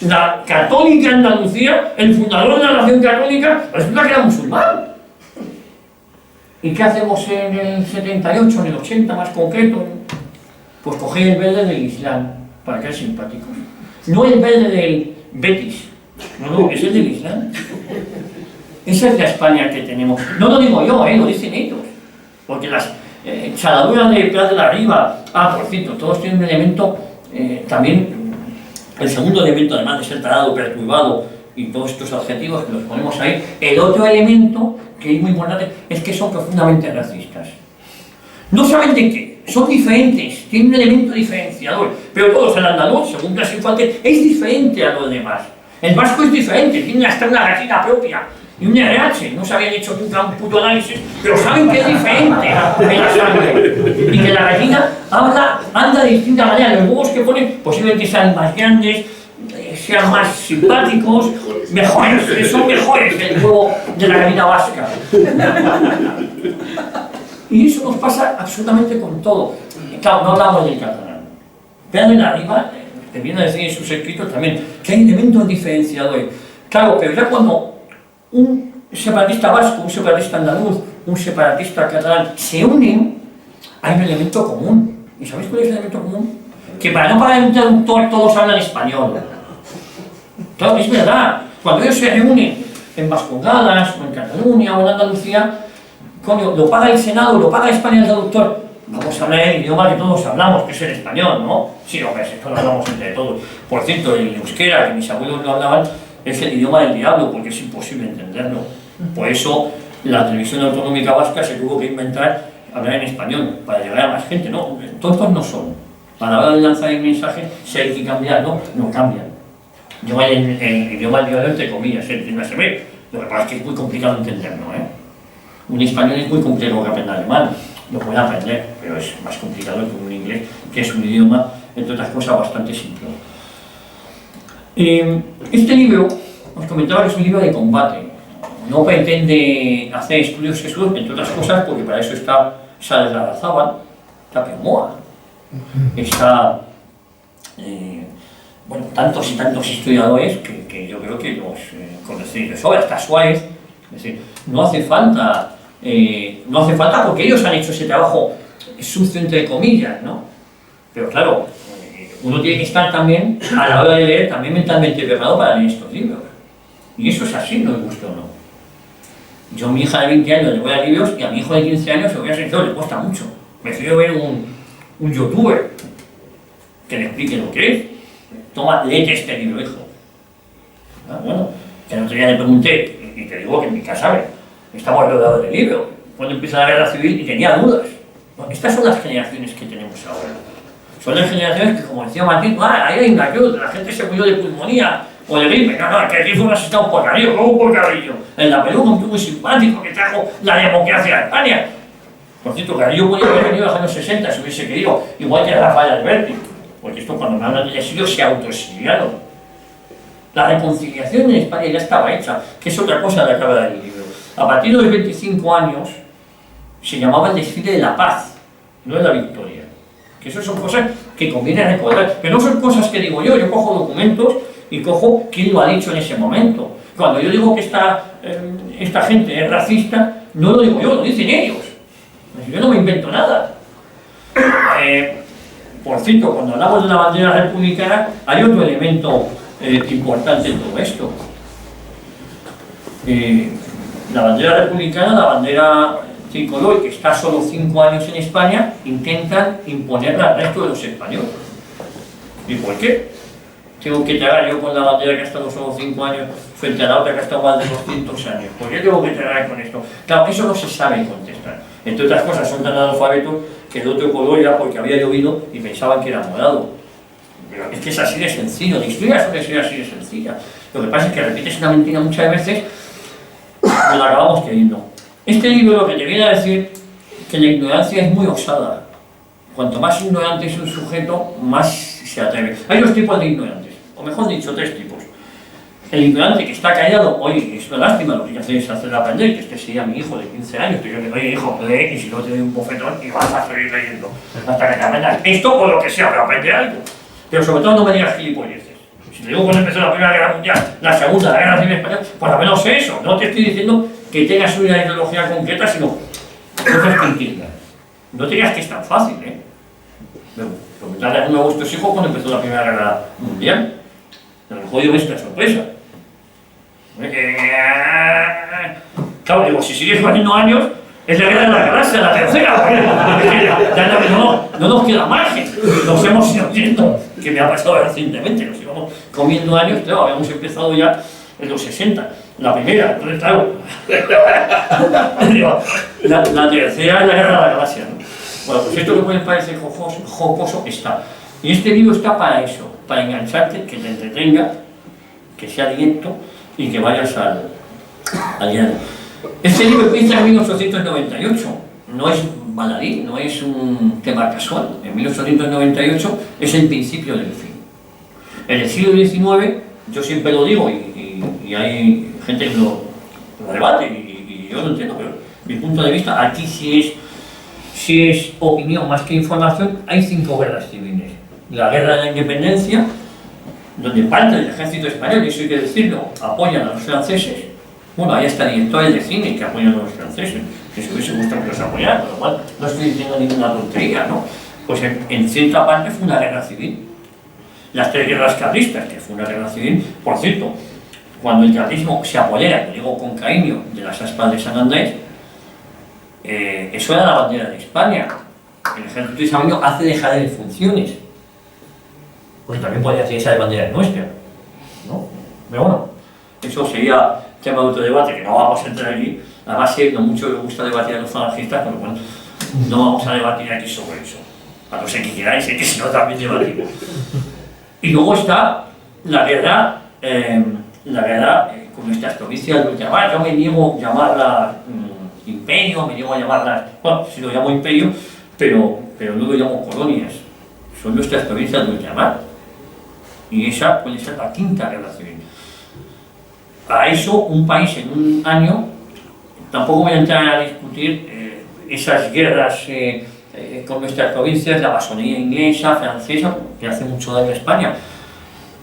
La católica Andalucía, el fundador de la nación católica, resulta que era musulmán. ¿Y qué hacemos en el 78, en el 80 más concreto? Pues coger el verde del Islam. para que sean simpáticos. No el verde del Betis, no, es el del Islam. Esa es la España que tenemos. No lo digo yo, lo dicen ellos. Porque las chaladuras de Prat de la Riba, por cierto, todos tienen un elemento, también, el segundo elemento, además de ser tarado, perturbado, y todos estos adjetivos que los ponemos ahí, el otro elemento, que es muy importante, es que son profundamente racistas. No saben de qué, son diferentes, tienen un elemento diferenciador, pero todos, el andaluz, según Clasificante, es diferente a los demás. El vasco es diferente, tiene hasta una gallina propia y un RH, no se habían hecho nunca un puto análisis, pero saben que es diferente en la sangre y que la gallina anda de distinta manera. Los huevos que ponen posiblemente sean más grandes, sean más simpáticos, mejores, son mejores que el huevo de la gallina vasca. Y eso nos pasa absolutamente con todo. Claro, no hablamos del catalán. Vean en arriba, que viene a decir en sus escritos también, que hay elementos diferenciadores. Claro, pero ya cuando un separatista vasco, un separatista andaluz, un separatista catalán se unen, hay un elemento común. ¿Y sabéis cuál es el elemento común? Que para no pagar un traductor todos hablan español. Claro, es verdad. Cuando ellos se reúnen en Vascongadas, o en Cataluña, o en Andalucía, coño, lo paga el Senado, lo paga España el traductor. Vamos a hablar el idioma que todos hablamos, que es el español, ¿no? Sí, hombre, esto lo hablamos entre todos. Por cierto, el euskera, que mis abuelos lo hablaban, es el idioma del diablo, porque es imposible entenderlo. Por eso la televisión autonómica vasca se tuvo que inventar hablar en español, para llegar a más gente, ¿no? Tontos no son. A la hora de lanzar el mensaje, si hay que cambiarlo, no cambian. Yo el idioma del diablo, entre comillas, se ve. Lo que pasa es que es muy complicado entenderlo, ¿eh? Un español es muy complejo que aprenda alemán. Lo puede aprender, pero es más complicado que un inglés, que es un idioma, entre otras cosas, bastante simple. Este libro, os comentaba que es un libro de combate. No pretende hacer estudios sesgos, entre otras cosas, porque para eso está Sales Larrazábal, está Pemoa, está, bueno, tantos y tantos historiadores que yo creo que los conocéis de sobra, está Suárez. Es decir, no hace falta porque ellos han hecho ese trabajo sucio entre comillas, ¿no? Pero claro, uno tiene que estar también, a la hora de leer, también mentalmente preparado para leer estos libros. Y eso es así, no me gusta o no. Yo a mi hija de 20 años le voy a libros y a mi hijo de 15 años, se lo voy a sincero, le cuesta mucho. Prefiero ver un youtuber que le explique lo que es. Toma, léete este libro, hijo. Bueno, que el otro día le pregunté, y te digo que en mi casa estamos rodeados de libros. Cuando empieza la guerra civil y tenía dudas. Bueno, estas son las generaciones que tenemos ahora. Son las generaciones que, como decía Martín, ahí hay una cruz, la gente se murió de pulmonía o de gripe. No, que aquí fue un asesinado por Carrillo, como por Carrillo. En la Perú, un tío muy simpático que trajo la democracia a España. Por cierto, Carrillo podía haber venido a los años 60 si hubiese querido, igual que Rafael Alberti. Porque esto, cuando me hablan del exilio, se autoexiliaron. La reconciliación en España ya estaba hecha, que es otra cosa de la que habla del libro. A partir de los 25 años se llamaba el desfile de la paz, no de la victoria. Que eso son cosas que conviene recordar, pero no son cosas que digo yo cojo documentos y cojo quién lo ha dicho en ese momento. Cuando yo digo que esta gente es racista, no lo digo yo, lo dicen ellos. Yo no me invento nada. Por cierto, cuando hablamos de la bandera republicana, hay otro elemento importante en todo esto. La bandera republicana, la bandera tricolor, que está solo 5 años en España, intentan imponerla al resto de los españoles. ¿Y por qué? Tengo que tragar yo con la bandera que ha estado solo 5 años frente a la otra que ha estado más de 200 años. ¿Por qué tengo que tragar con esto? Claro, eso no se sabe contestar. Entre otras cosas, son tan analfabetos que el otro color era porque había llovido y pensaban que era morado. Pero es que es así de sencillo, la historia suele ser así de sencilla. Lo que pasa es que repites una mentira muchas veces y la acabamos creyendo. Este libro lo que te viene a decir que la ignorancia es muy osada. Cuanto más ignorante es un sujeto, más se atreve. Hay 2 tipos de ignorantes, o mejor dicho, 3 tipos. El ignorante que está callado, oye, es una lástima, lo que hace es hacer aprender, que este sería mi hijo de 15 años, que yo le digo, oye hijo, lee, y si no te doy un bofetón y vas a seguir leyendo hasta que te aprendas esto o lo que sea, pero aprende algo. Pero sobre todo no me digas gilipolleces. Si te digo cuando empezó la Primera Guerra Mundial, la Segunda, la Guerra Civil Española, por lo menos sé eso. No te estoy diciendo que tengas una ideología concreta, sino cosas que entiendas. No te digas que es tan fácil, ¿eh? Comentarle a uno de vuestros hijos cuando empezó la Primera Guerra Mundial. Pero el jodido es la sorpresa. Claro, digo, si sigues haciendo años, es la guerra de la galaxia, la tercera. No nos queda margen. Nos hemos ido viendo, que me ha pasado recientemente, nos íbamos comiendo años, claro, habíamos empezado ya en los 60, la primera, entonces claro, la tercera es la guerra de la galaxia, ¿no? Bueno, pues esto que puede parecer jocoso está. Y este libro está para eso, para engancharte, que te entretenga, que sea directo y que vayas al llano. Este libro empieza en 1898, no es baladí, no es un tema casual. En 1898 es el principio del fin. En el siglo XIX, yo siempre lo digo y hay gente que lo debate y yo lo entiendo, pero mi punto de vista aquí sí es opinión más que información. Hay 5 guerras civiles. La guerra de la independencia, donde parte del ejército español, y eso hay que decirlo, apoyan a los franceses. Bueno, hay hasta directores de cine que apoyan a los franceses, que se hubiese gustado que los apoyaran, con lo cual no estoy diciendo ninguna tontería, ¿no? Pues en cierta parte fue una guerra civil. Las 3 guerras carlistas, que fue una guerra civil, por cierto, cuando el carlismo se apodera, lo digo con cariño, de las aspas de San Andrés, eso era la bandera de España. El ejército isabelino hace dejar de funciones. Pues también podría decir esa de bandera nuestra, ¿no? Pero bueno, eso sería tema de otro debate que no vamos a entrar aquí. Además, no mucho me gusta debatir a los falangistas, pero bueno, no vamos a debatir aquí sobre eso. A no ser que queráis, que si no también debatimos. Y luego está la guerra con nuestras provincias de ultramar. Yo me niego a llamarla imperio, me niego a llamarlas, bueno, si lo llamo imperio, pero no lo llamo colonias. Son nuestras provincias de ultramar. Y esa puede ser la 5ª guerra civil. Para eso, un país en un año, tampoco voy a entrar a discutir esas guerras con nuestras provincias, la masonería inglesa, francesa, que hace mucho daño a España,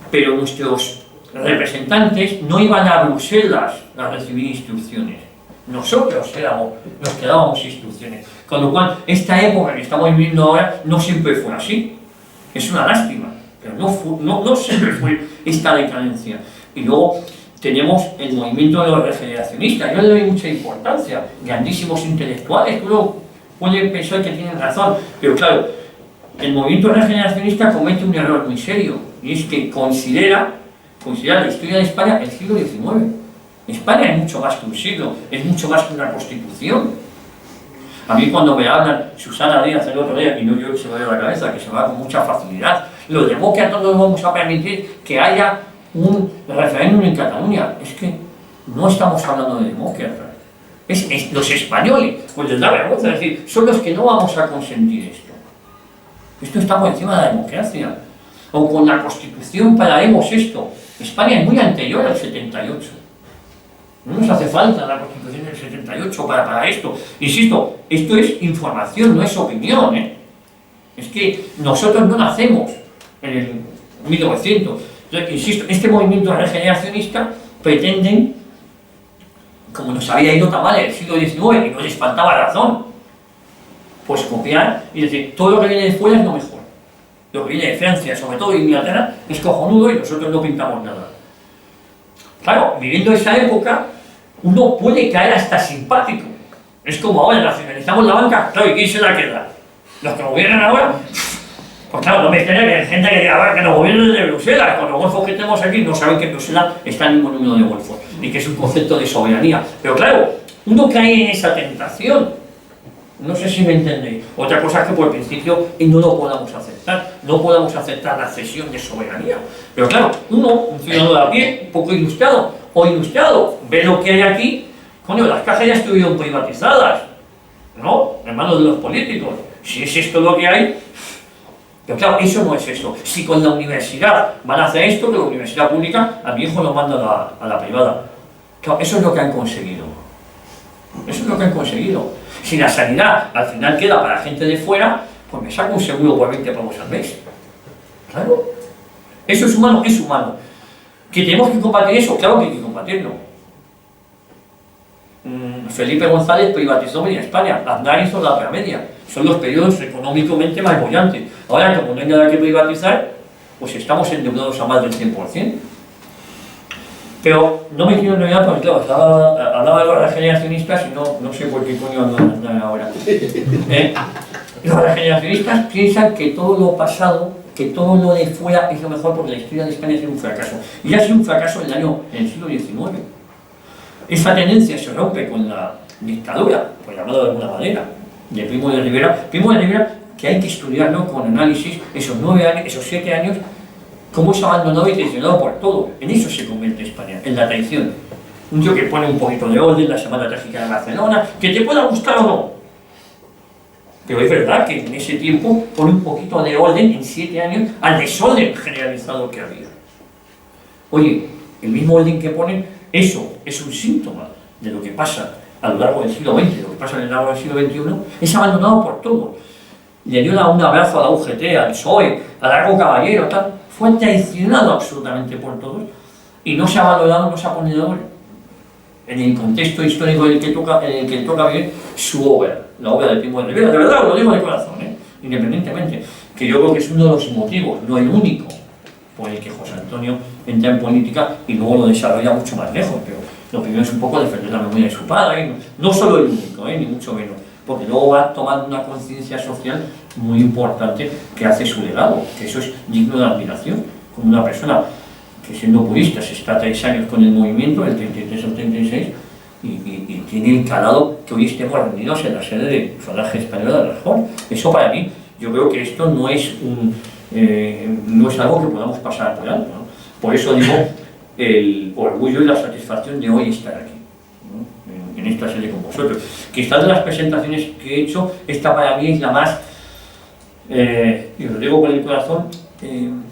pero nuestros representantes no iban a Bruselas a recibir instrucciones. Nosotros nos quedábamos instrucciones. Con lo cual, esta época que estamos viviendo ahora no siempre fue así. Es una lástima, pero no siempre fue esta decadencia. Y luego tenemos el movimiento de los regeneracionistas. Yo le doy mucha importancia. Grandísimos intelectuales, que uno puede pensar que tienen razón, pero claro, el movimiento regeneracionista comete un error muy serio, y es que considera la historia de España el siglo XIX. España es mucho más que un siglo, es mucho más que una constitución. A mí cuando me hablan, Susana Díaz el otro día, y no yo se me dio la cabeza, que se va con mucha facilidad, los demócratas no vamos a permitir que haya un referéndum en Cataluña. Es que no estamos hablando de demócratas, es los españoles, pues les da vergüenza decir, son los que no vamos a consentir esto. Esto está por encima de la democracia. O con la Constitución pararemos esto. España es muy anterior al 78. No nos hace falta la Constitución del 78 para esto. Insisto, esto es información, no es opinión, ¿eh? Es que nosotros no nacemos en el 1900. Entonces, insisto, este movimiento regeneracionista pretenden, como nos había ido tan mal en el siglo XIX y no les faltaba razón, pues copiar y decir, todo lo que viene de fuera es lo mejor. Lo que viene de Francia, sobre todo de Inglaterra, es cojonudo y nosotros no pintamos nada. Claro, viviendo esa época, uno puede caer hasta simpático. Es como ahora, nacionalizamos la banca, claro, ¿y quién se la queda? Los que gobiernan ahora, pues claro, no me extraña que hay gente que diga ahora que nos gobiernen de Bruselas, con los golfos que tenemos aquí, no saben que Bruselas está en ningún número de golfos, ni que es un concepto de soberanía. Pero claro, uno cae en esa tentación. No sé si me entendéis. Otra cosa es que por principio no lo podamos aceptar. No podamos aceptar la cesión de soberanía. Pero claro, un ciudadano de a pie, un poco ilustrado o ilustrado, ve lo que hay aquí. Coño, las cajas ya estuvieron privatizadas, ¿no? En manos de los políticos. Si es esto lo que hay. Pero claro, eso no es eso. Si con la universidad van a hacer esto, que la universidad pública, a mi hijo lo manda a la privada. Claro, eso es lo que han conseguido. Eso es lo que han conseguido. Si la sanidad al final queda para gente de fuera, pues me saco un seguro por 20 pavos al mes. Claro. ¿Eso es humano? Es humano. ¿Que tenemos que combatir eso? Claro que hay que combatirlo. Felipe González privatizó Media España, Aznar hizo la otra media. Son los periodos económicamente más bollantes. Ahora, como no hay nada que privatizar, pues estamos endeudados a más del 100%. Pero no me quiero enrollar porque, claro, hablaba de los regeneracionistas y no sé por qué coño hablan ahora. Los regeneracionistas piensan que todo lo pasado, que todo lo de fuera es lo mejor porque la historia de España ha sido un fracaso. Y ha sido un fracaso en el siglo XIX. Esa tendencia se rompe con la dictadura, por llamarlo de alguna manera, de Primo de Rivera. Primo de Rivera, que hay que estudiarlo con análisis, esos 9 años, esos 7 años, cómo es abandonado y traicionado por todo. En eso se convierte España, en la traición. Un tío que pone un poquito de orden, la Semana Trágica de Barcelona, que te pueda gustar o no. Pero es verdad que en ese tiempo pone un poquito de orden en 7 años al desorden generalizado que había. Oye, el mismo orden que ponen, eso es un síntoma de lo que pasa a lo largo del siglo XX, de lo que pasa en el largo del siglo XXI, es abandonado por todos. Le dio un abrazo a la UGT, al PSOE, a Largo Caballero, tal. Fue traicionado absolutamente por todos y no se ha valorado, no se ha ponido en el contexto histórico en el que toca vivir su obra, la obra de Primo de Rivera. De verdad, lo digo de corazón, independientemente, que yo creo que es uno de los motivos, no el único, por el que José Antonio entra en política y luego lo desarrolla mucho más lejos, pero lo primero es un poco defender la memoria de su padre, no solo el único, ni mucho menos, porque luego va tomando una conciencia social muy importante que hace su legado, que eso es digno de admiración, como una persona que siendo purista se está 3 años con el movimiento, del 33 al 36, y tiene el calado que hoy estemos reunidos en la sede de Falange Española de Rajón. Eso para mí, yo creo que esto no es algo que podamos pasar por alto, ¿no? Por eso digo el orgullo y la satisfacción de hoy estar aquí, ¿no? en esta sede con vosotros. Quizás de las presentaciones que he hecho, esta para mí es la más, y os lo digo con el corazón,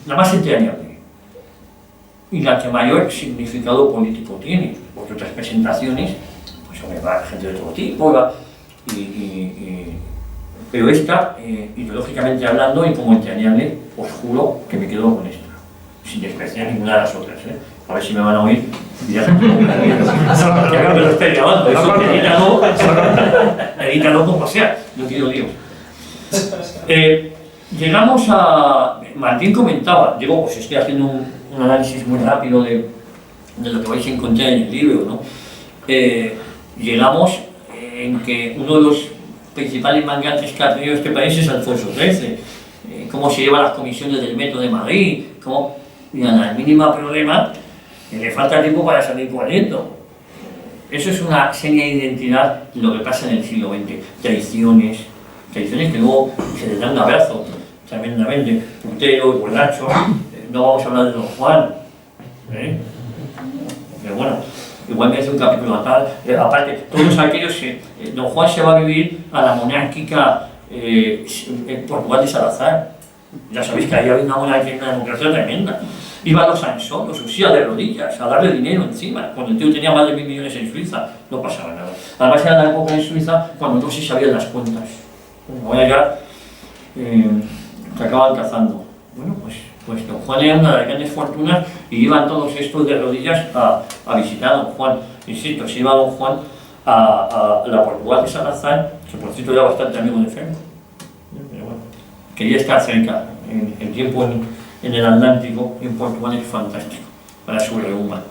la más entrañable y la que mayor significado político tiene, porque otras presentaciones, pues hombre, va gente de todo tipo, pero esta, ideológicamente hablando y como entrañable, os juro que me quedo con esta, sin despreciar ninguna de las otras, A ver si me van a oír. Ya que me lo estoy grabando, eso edítalo como sea, no quiero líos. Llegamos a... Martín comentaba, digo, pues estoy haciendo un análisis muy rápido de lo que vais a encontrar en el libro, ¿no? Llegamos en que uno de los principales mangantes que ha tenido este país es Alfonso XIII, cómo se llevan las comisiones del Metro de Madrid, cómo, mira, al mínimo problema, le falta tiempo para salir corriendo. Eso es una seña de identidad de lo que pasa en el siglo XX, traiciones que luego se les da un abrazo tremendamente, puteros, borrachos, no vamos a hablar de Don Juan, pero bueno, igual me hace un capítulo aparte, todos aquellos que Don Juan se va a vivir a la monárquica en Portugal de Salazar. Ya sabéis que ahí había una monarquía, una democracia tremenda. Iba a los Ansolos, o sea, de rodillas, a darle dinero encima, cuando el tío tenía más de 1.000 millones en Suiza, no pasaba nada. Además era la época en Suiza cuando no se sabían las cuentas. Ahora ya se acaban cazando. Bueno, pues Don Juan era una de las grandes fortunas y iban todos estos de rodillas a visitar a Don Juan. Insisto, se iba Don Juan a la Portugal de Salazar, que por cierto era bastante amigo de Franco. Pero bueno, quería estar cerca. El tiempo en el Atlántico, en Portugal, es fantástico para su reuma.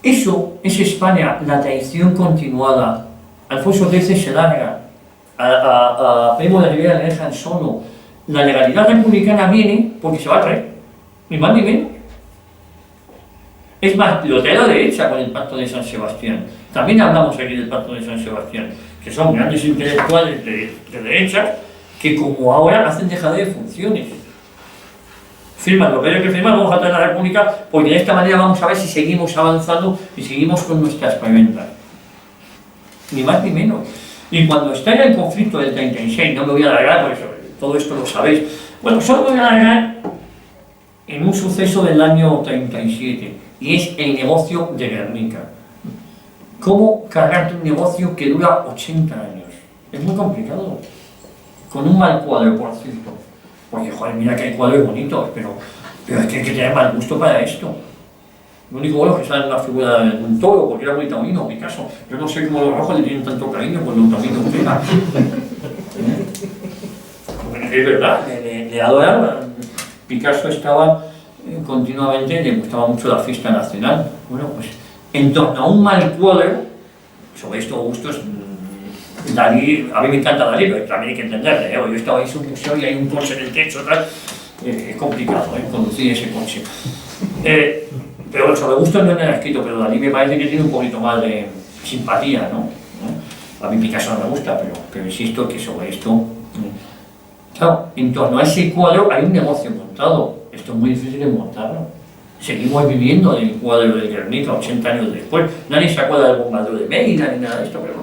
Eso es España, la traición continuada. Alfonso XIII se larga, a Primo de Rivera le dejan solo. La legalidad republicana viene porque se va a traer, ni más ni menos. Es más, lo trae a la derecha con el Pacto de San Sebastián. También hablamos aquí del Pacto de San Sebastián, que son grandes intelectuales de derecha que como ahora hacen dejadez de funciones. Firman lo que hay que firmar, vamos a traer la República, porque de esta manera vamos a ver si seguimos avanzando y seguimos con nuestras preventas. Ni más ni menos. Y cuando está en el conflicto del 36, no me voy a alargar, por eso todo esto lo sabéis. Bueno, solo me voy a alargar en un suceso del año 37, y es el negocio de Guernica. ¿Cómo cargarte un negocio que dura 80 años? Es muy complicado. Con un mal cuadro, por cierto. Porque, joder, mira que hay cuadros bonitos, pero es que hay que tener mal gusto para esto. Lo único bueno es que sale una figura de un toro, porque era muy taurino, en mi caso. Yo no sé cómo los rojos le tienen tanto cariño, pues los taurinos pegan. Es verdad, le adoraba. Picasso estaba continuamente, le gustaba mucho la fiesta nacional. Bueno, pues en torno a un mal cuadro, sobre estos gustos, Dalí, a mí me encanta Dalí, pero también hay que entenderle, yo estaba ahí en su museo y hay un coche en el techo, tal, es complicado conducir ese coche. Pero sobre gustos no me ha escrito, pero Dalí me parece que tiene un poquito más de simpatía, ¿no? A mí Picasso no me gusta, pero insisto que sobre esto... Claro, en torno a ese cuadro hay un negocio montado. Esto es muy difícil de montarlo. Seguimos viviendo del cuadro de Guernica 80 años después. Nadie se acuerda del bombardeo de Mérida ni nada de esto, pero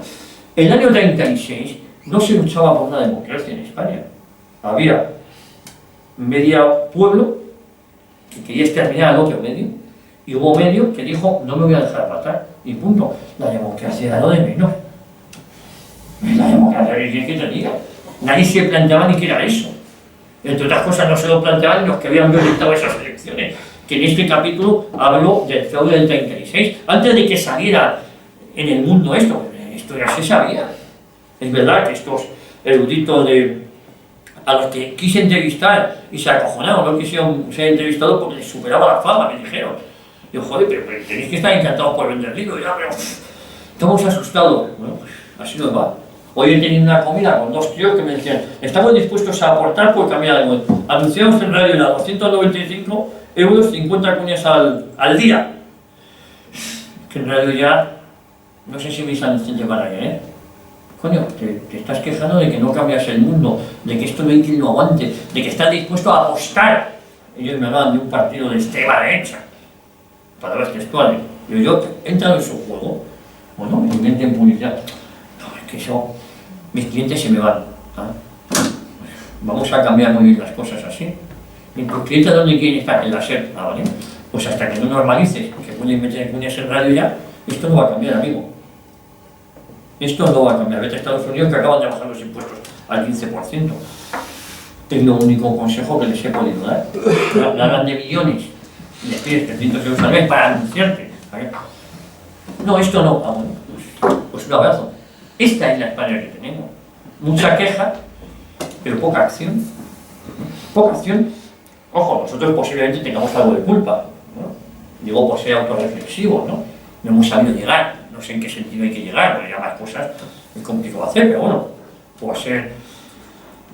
en el año 36 no se luchaba por una democracia en España. Había medio pueblo que quería exterminar al otro medio y hubo medio que dijo no me voy a dejar matar y punto. La democracia era lo de menos. La democracia, ¿qué te diga? Nadie se planteaba ni qué era eso. Entre otras cosas no se lo planteaban los que habían violentado esas elecciones. Que en este capítulo hablo del fraude del 36. Antes de que saliera en el mundo esto ya se sabía. Es verdad que estos eruditos a los que quise entrevistar y se acojonaron, no quisieron ser entrevistados porque les superaba la fama, me dijeron. Yo, joder, pero tenéis que estar encantados por vender libros, ya, pero estamos asustados. Bueno, pues así nos va. Hoy he tenido una comida con dos tíos que me decían estamos dispuestos a aportar por cambiar de web. Anunciamos en radio a 295 euros 50 cuñas al día. Que en radio ya, no sé si mis anuncios van a querer. Coño, te estás quejando de que no cambias el mundo, de que esto no hay quien lo aguante, de que estás dispuesto a apostar. Ellos me hablaban de un partido de extrema derecha. Palabras textuales. Yo he entrado en su juego. Bueno, me inventen publicidad. No, es que eso... mis clientes se me van. Vamos a cambiar muy bien las cosas así. ¿Y tus clientes dónde quieren estar? En la SER. ¿Vale? Pues hasta que no normalices que pueden meter cuñas en radio ya, esto no va a cambiar, amigo. Esto no va a cambiar. Vete a Estados Unidos que acaban de bajar los impuestos al 15%. Es lo único consejo que les he podido dar. Hablan de millones y les pides 300 euros al mes para anunciarte. ¿Vale? No, esto no. Bueno, pues un abrazo. Esta es la España que tenemos. Mucha queja, pero poca acción. Poca acción. Ojo, nosotros posiblemente tengamos algo de culpa, ¿no? Digo por ser autorreflexivo, ¿no? No hemos sabido llegar. No sé en qué sentido hay que llegar, porque ya más cosas es complicado hacer, pero bueno, por ser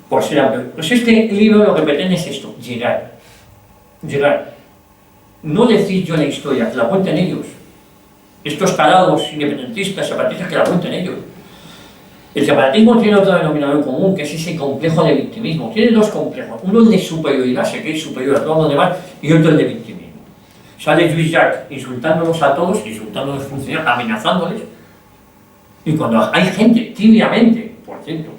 pues este libro lo que pretende es esto, llegar. No decir yo la historia, que la cuenten ellos. Estos tarados independentistas, zapatistas, que la cuenten ellos. El separatismo tiene otro denominador común, que es ese complejo de victimismo. Tiene dos complejos. Uno el de superioridad, se cree superior a todos los demás, y otro el de victimismo. Sale Lluís Llach insultándolos a todos, insultando a los funcionarios, amenazándoles. Y cuando hay gente, tibiamente, por cierto,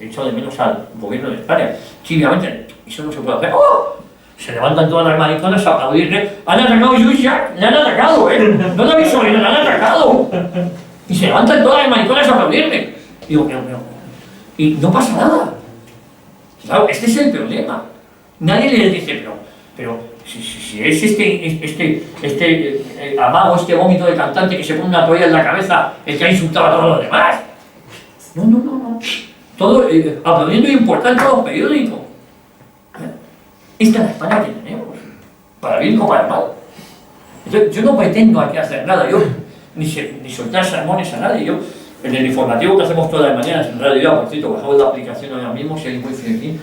he hecho de menos al gobierno de España, tibiamente, eso no se puede hacer. ¡Oh! Se levantan todas las mariconas a aplaudirle. Han atacado a Lluís Llach, le han atacado, no lo habéis oído, le han atacado. Y se levantan todas las mariconas a aplaudirle. Digo, y no pasa nada. Claro, este es el problema. Nadie le dice, pero si es amago, este vómito de cantante que se pone una toalla en la cabeza, el que ha insultado a todos los demás. No. Todo aplaudiendo y importante a los periódicos. Esta es la España que tenemos. Para bien o para mal. Entonces, yo no pretendo aquí hacer nada. Yo ni soltar sermones a nadie. Yo, en el informativo que hacemos todas las mañanas en Radio Ya, por cierto, bajamos la aplicación ahora mismo, si hay wifi aquí,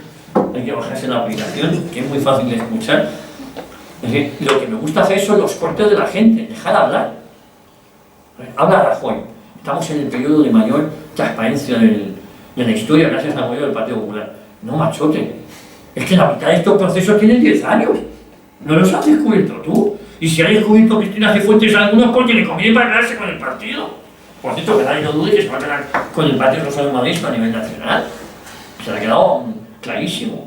hay que bajarse la aplicación, que es muy fácil de escuchar. Lo que me gusta hacer son los cortes de la gente, dejar hablar. Habla Rajoy. Estamos en el periodo de mayor transparencia de la historia, gracias al apoyo del Partido Popular. No, machote. Es que la mitad de estos procesos tienen 10 años. No los has descubierto tú. Y si hay descubierto Cristina Cifuentes algunos, porque le conviene para quedarse con el partido. Por cierto, que nadie no dude que se va a quedar con el Partido Rosario Madrid a nivel nacional. Se le ha quedado clarísimo.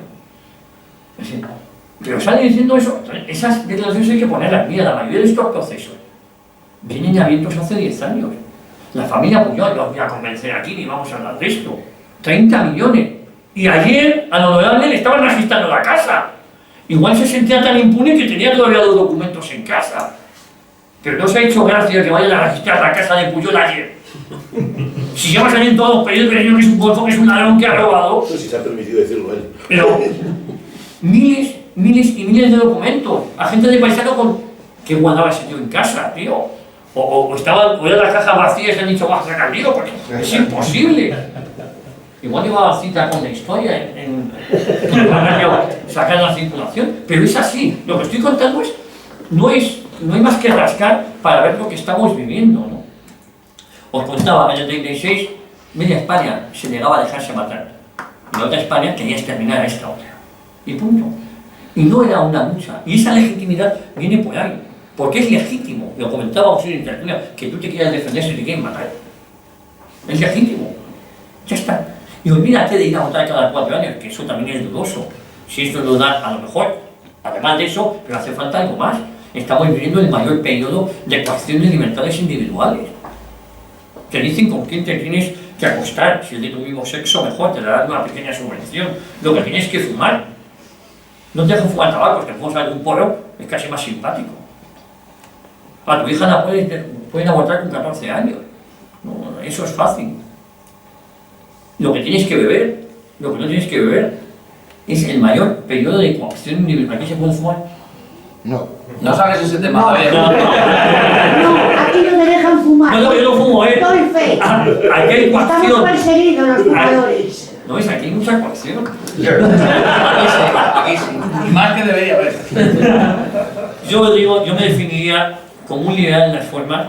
Es decir, pero sale diciendo eso. Esas declaraciones hay que ponerlas. Mira, la mayoría de estos procesos vienen abiertos hace 10 años. La familia Puyol, yo voy a convencer aquí ni vamos a hablar de esto. 30 millones. Y ayer al honorable le estaban registrando la casa. Igual se sentía tan impune que tenía todavía los documentos en casa. Pero no se ha hecho gracia que vayan a registrar la casa de Puyol ayer. Si ya va a salir en todos los periódicos que es un golfo, que es un ladrón que ha robado. Eso sí se ha permitido decirlo él. Pero miles y miles de documentos. A gente de paisano con... que guardaba ese tío en casa, tío. O eran las cajas vacías y se han dicho, vas a sacar el lío, porque es imposible. Igual llevaba cita con la historia sacar la circulación, pero es así. Lo que estoy contando es, no hay más que rascar para ver lo que estamos viviendo, ¿no? Os contaba, en el 36, media España se negaba a dejarse matar. Y la otra España quería exterminar a esta otra. Y punto. Y no era una lucha. Y esa legitimidad viene por ahí. Porque es legítimo. Lo comentábamos en internet, que tú te quieras defender si te quieren matar. Es legítimo. Ya está. Y olvídate de ir a votar cada 4 años, que eso también es dudoso. Si esto nos da, a lo mejor, además de eso, pero hace falta algo más. Estamos viviendo el mayor periodo de coacción de libertades individuales. Te dicen con quién te tienes que acostar. Si es de tu mismo sexo, mejor, te darán una pequeña subvención. Lo que tienes que fumar. No te dejan fumar tabaco, te fumas algún porro, es casi más simpático. A tu hija la pueden abortar con 14 años. No, eso es fácil. Lo que tienes que beber, lo que no tienes que beber, es el mayor periodo de coacción individual. ¿Aquí se puede fumar? No. No sabes ese tema, No. Javier. No, aquí no te dejan fumar. No, yo no fumo, ¿eh? Doy fe. Aquí hay Estamos coacción. perseguidos los fumadores. No, es aquí hay mucha coacción. Aquí sí. Y más que debería haber. Yo me definiría como un liberal en las formas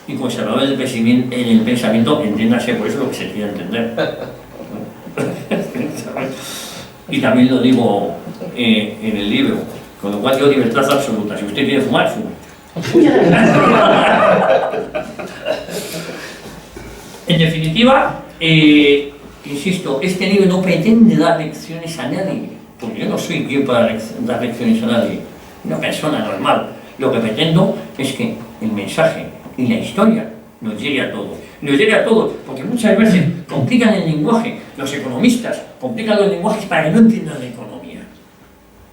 y conservador en el pensamiento, entiéndase por eso lo que se quiere entender. Y también lo digo en el libro, con lo cual digo libertad absoluta. Si usted quiere fumar, fuma. En definitiva, insisto, este libro no pretende dar lecciones a nadie, porque yo no soy quien para dar lecciones a nadie, una persona normal. Lo que pretendo es que el mensaje y la historia nos llegue a todos. Nos llegue a todos, porque muchas veces complican el lenguaje. Los economistas complican los lenguajes para que no entiendan la economía.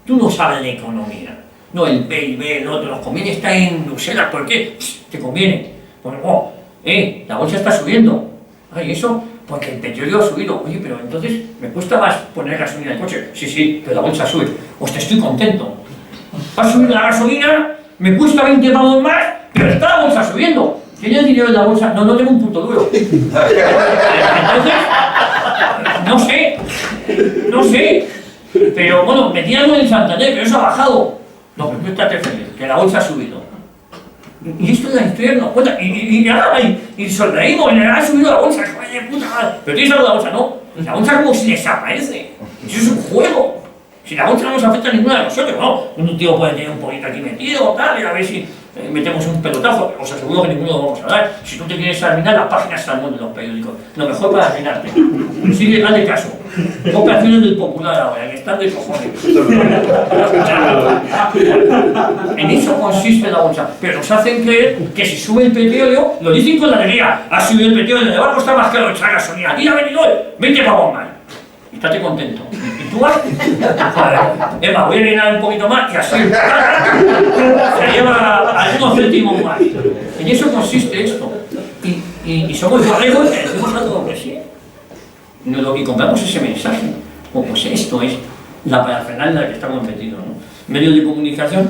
Tú no sabes de economía. No, el PIB, el otro, nos conviene estar en Bruselas. ¿Por qué? Te conviene. Porque, la bolsa está subiendo. Ay, eso, porque el petróleo ha subido. Oye, pero entonces me cuesta más poner gasolina en el coche. Sí, pero la bolsa sube. Hostia, estoy contento. Va a subir la gasolina, me cuesta 20 pavos más, pero está la bolsa subiendo. ¿Tiene el dinero en la bolsa? No tengo un puto duro. Entonces, no sé. Pero bueno, metí algo en el Santander, pero eso ha bajado. No, pero tú estate feliz, que la bolsa ha subido. Y esto de la historia nos cuenta. Y sonreímos, ha subido la bolsa, joder, de puta madre. Pero tienes algo de la bolsa, no. La bolsa como si desaparece. Eso es un juego. Si la bolsa no nos afecta a ninguna de nosotros, no. Un tío puede tener un poquito aquí metido, tal, y a ver si metemos un pelotazo. Os aseguro que ninguno lo vamos a dar. Si tú te quieres arruinar, las páginas salmón de los periódicos. Lo mejor para arruinarte. Sigue, hazle caso. Operaciones del Popular ahora, que están de cojones. En eso consiste la bolsa. Pero nos hacen creer que si sube el petróleo, lo dicen con la alegría. Ha subido el petróleo, le va a costar más caro echar gasolina. Y ha venido hoy, 20 pavos más. Estate contento. ¿Y tú vas? Joder, Emma, voy a llenar un poquito más y así se lleva algunos céntimos más. En eso consiste esto. Y somos borregos que decimos a todo que sí. Y compramos ese mensaje. Pues esto es la parafernalia en la que estamos metidos, ¿no? Medios de comunicación,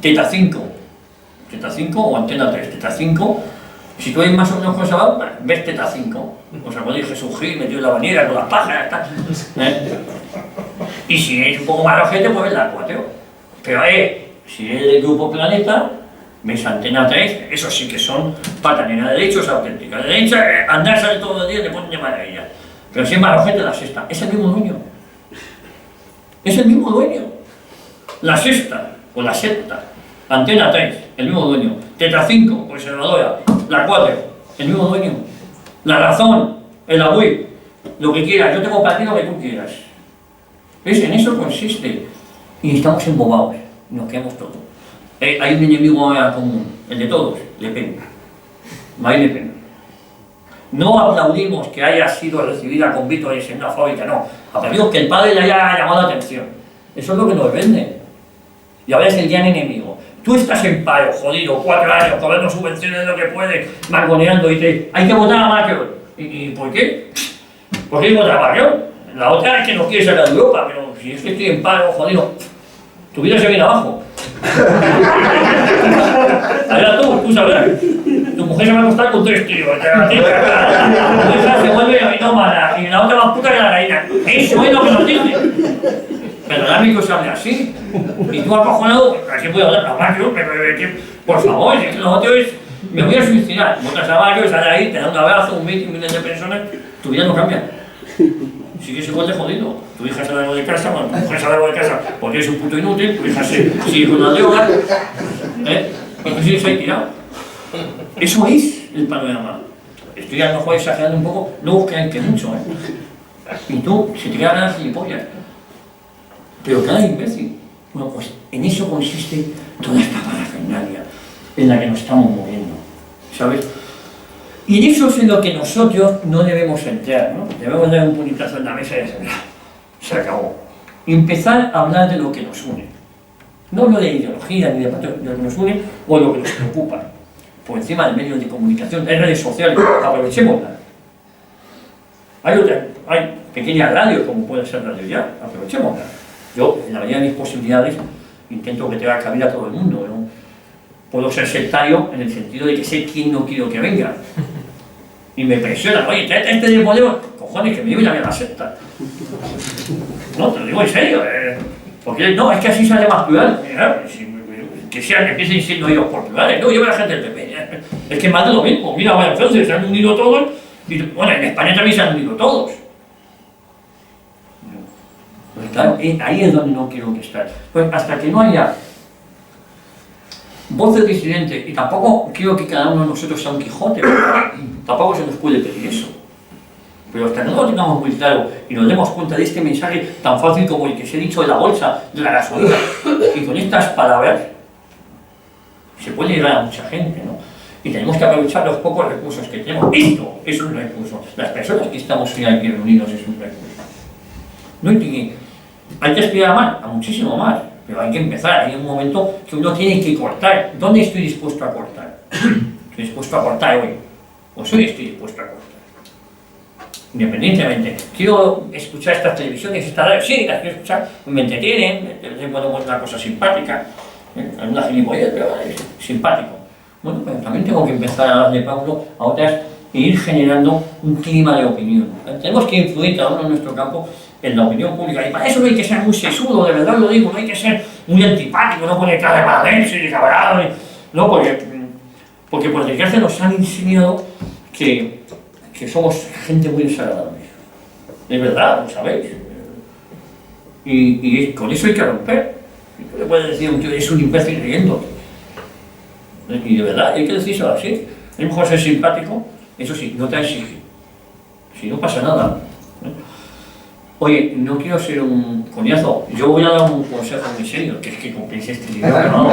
Teta 5 o Antena 3. Teta 5, si tú eres más o menos conservador, ves Teta 5. O sea, cuando Jesús Gil metió en la bañera con las pájaras, tal. Y si eres un poco más ojete, pues ves la 4. Pero si eres del Grupo Planeta, ves Antena 3, eso sí que son pataneras de derechos auténticas. De derecha, andar sale todos los días, te ponen de maravilla. Pero si es más ojete, la Sexta. Es el mismo dueño. Es el mismo dueño. La Sexta o la Sexta. Antena 3, el mismo dueño. Teta 5, conservadora. La 4, el mismo dueño. La Razón, el ABUI, lo que quieras, yo tengo para ti lo que tú quieras. ¿Ves? En eso consiste. Y estamos embobados, nos quedamos todos. Hay un enemigo ahora común, el de todos, Le Pen. Marine Le Pen. No aplaudimos que haya sido recibida con vítores en una fábrica, no. Aplaudimos que el padre le haya llamado la atención. Eso es lo que nos vende. Y ahora es el gran enemigo. Tú estás en paro, jodido, 4 años, cobrando subvenciones de lo que puedes, mangoneando y te... Hay que votar a Macron. ¿Y por qué? ¿Por qué hay que votar a Macron? La otra es que nos quiere sacar de Europa, pero si es que estoy en paro, jodido, tu vida se viene abajo. Ahora tú sabrás. Tu mujer se va a acostar con 3 tíos, tu hija se vuelve aminómana y la otra más puta que la gallina. Eso es lo que nos dice. Perdonadme que os hable así. Y tú acojonado, así puedo hablar a Macron, por favor, lo otro es, me voy a suicidar. Votas a Macron, sale ahí, te da un abrazo, un miles de personas, tu vida no cambia. Sigues igual de jodido. Tu hija se larga de casa, bueno, tu mujer se larga de casa porque eres un puto inútil, tu hija sigue con la droga, y tú sigues ahí tirado. Eso es el panorama. Estoy a lo mejor exagerando un poco, no os crean que mucho, Y tú, se te quedan ganas de gilipollas. Pero cada imbécil. Bueno, pues en eso consiste toda esta parafernalia en la que nos estamos moviendo, ¿sabes? Y en eso es en lo que nosotros no debemos entrar, ¿no? Debemos dar un puñetazo en la mesa y decir, se acabó. Y empezar a hablar de lo que nos une. No lo de ideología ni de patrón, de lo que nos une o lo que nos preocupa. Por encima de medios de comunicación, hay redes sociales, aprovechémoslas. Hay pequeñas radios, como puede ser Radio Ya, aprovechémoslas. Yo, en la medida de mis posibilidades, intento que tenga cabida a todo el mundo, ¿no? Puedo ser sectario en el sentido de que sé quién no quiero que venga. Y me presionan, oye, tráete este de Podemos, cojones, que me lleven a la secta. No, te lo digo en serio, porque no, es que así sale más plural. Que empiecen siendo ellos por plurales, no, lleva la gente del PP. Es que más de lo mismo, mira, vaya, entonces se han unido todos, y bueno, en España también se han unido todos. Pues claro, ahí es donde no quiero que estar. Pues hasta que no haya voces disidentes, y tampoco quiero que cada uno de nosotros sea un Quijote, tampoco se nos puede pedir eso. Pero hasta que no lo tengamos muy claro y nos demos cuenta de este mensaje tan fácil como el que se ha dicho de la bolsa, de la gasolina, y con estas palabras se puede llegar a mucha gente, ¿no? Y tenemos que aprovechar los pocos recursos que tenemos. Esto es un recurso. Las personas que estamos hoy aquí reunidos es un recurso. No hay que aspirar más, a muchísimo más, pero hay que empezar. Hay un momento que uno tiene que cortar. ¿Dónde estoy dispuesto a cortar? Estoy dispuesto a cortar hoy. Pues hoy estoy dispuesto a cortar. Independientemente, quiero escuchar estas televisiones, esta radio, sí, las quiero escuchar, me entretienen, ponemos una cosa simpática, una gilipollez, pero es simpático. Bueno, pero también tengo que empezar a darle paulo a otras e ir generando un clima de opinión. Tenemos que influir cada uno en nuestro campo en la opinión pública, y para eso no hay que ser muy sesudo, de verdad lo digo, no hay que ser muy antipático, no poner cara de maladense y de cabrón, no, porque por desgracia nos han enseñado que somos gente muy desagradable. Es verdad, lo sabéis. Y con eso hay que romper. Tú le puedes decir a un tío, es un imbécil riendo. Y de verdad, hay que decírselo así. Es mejor ser simpático, eso sí, no te exige. Si no pasa nada. Oye, no quiero ser un coñazo. Yo voy a dar un consejo muy serio, que es que compréis este libro, ¿no?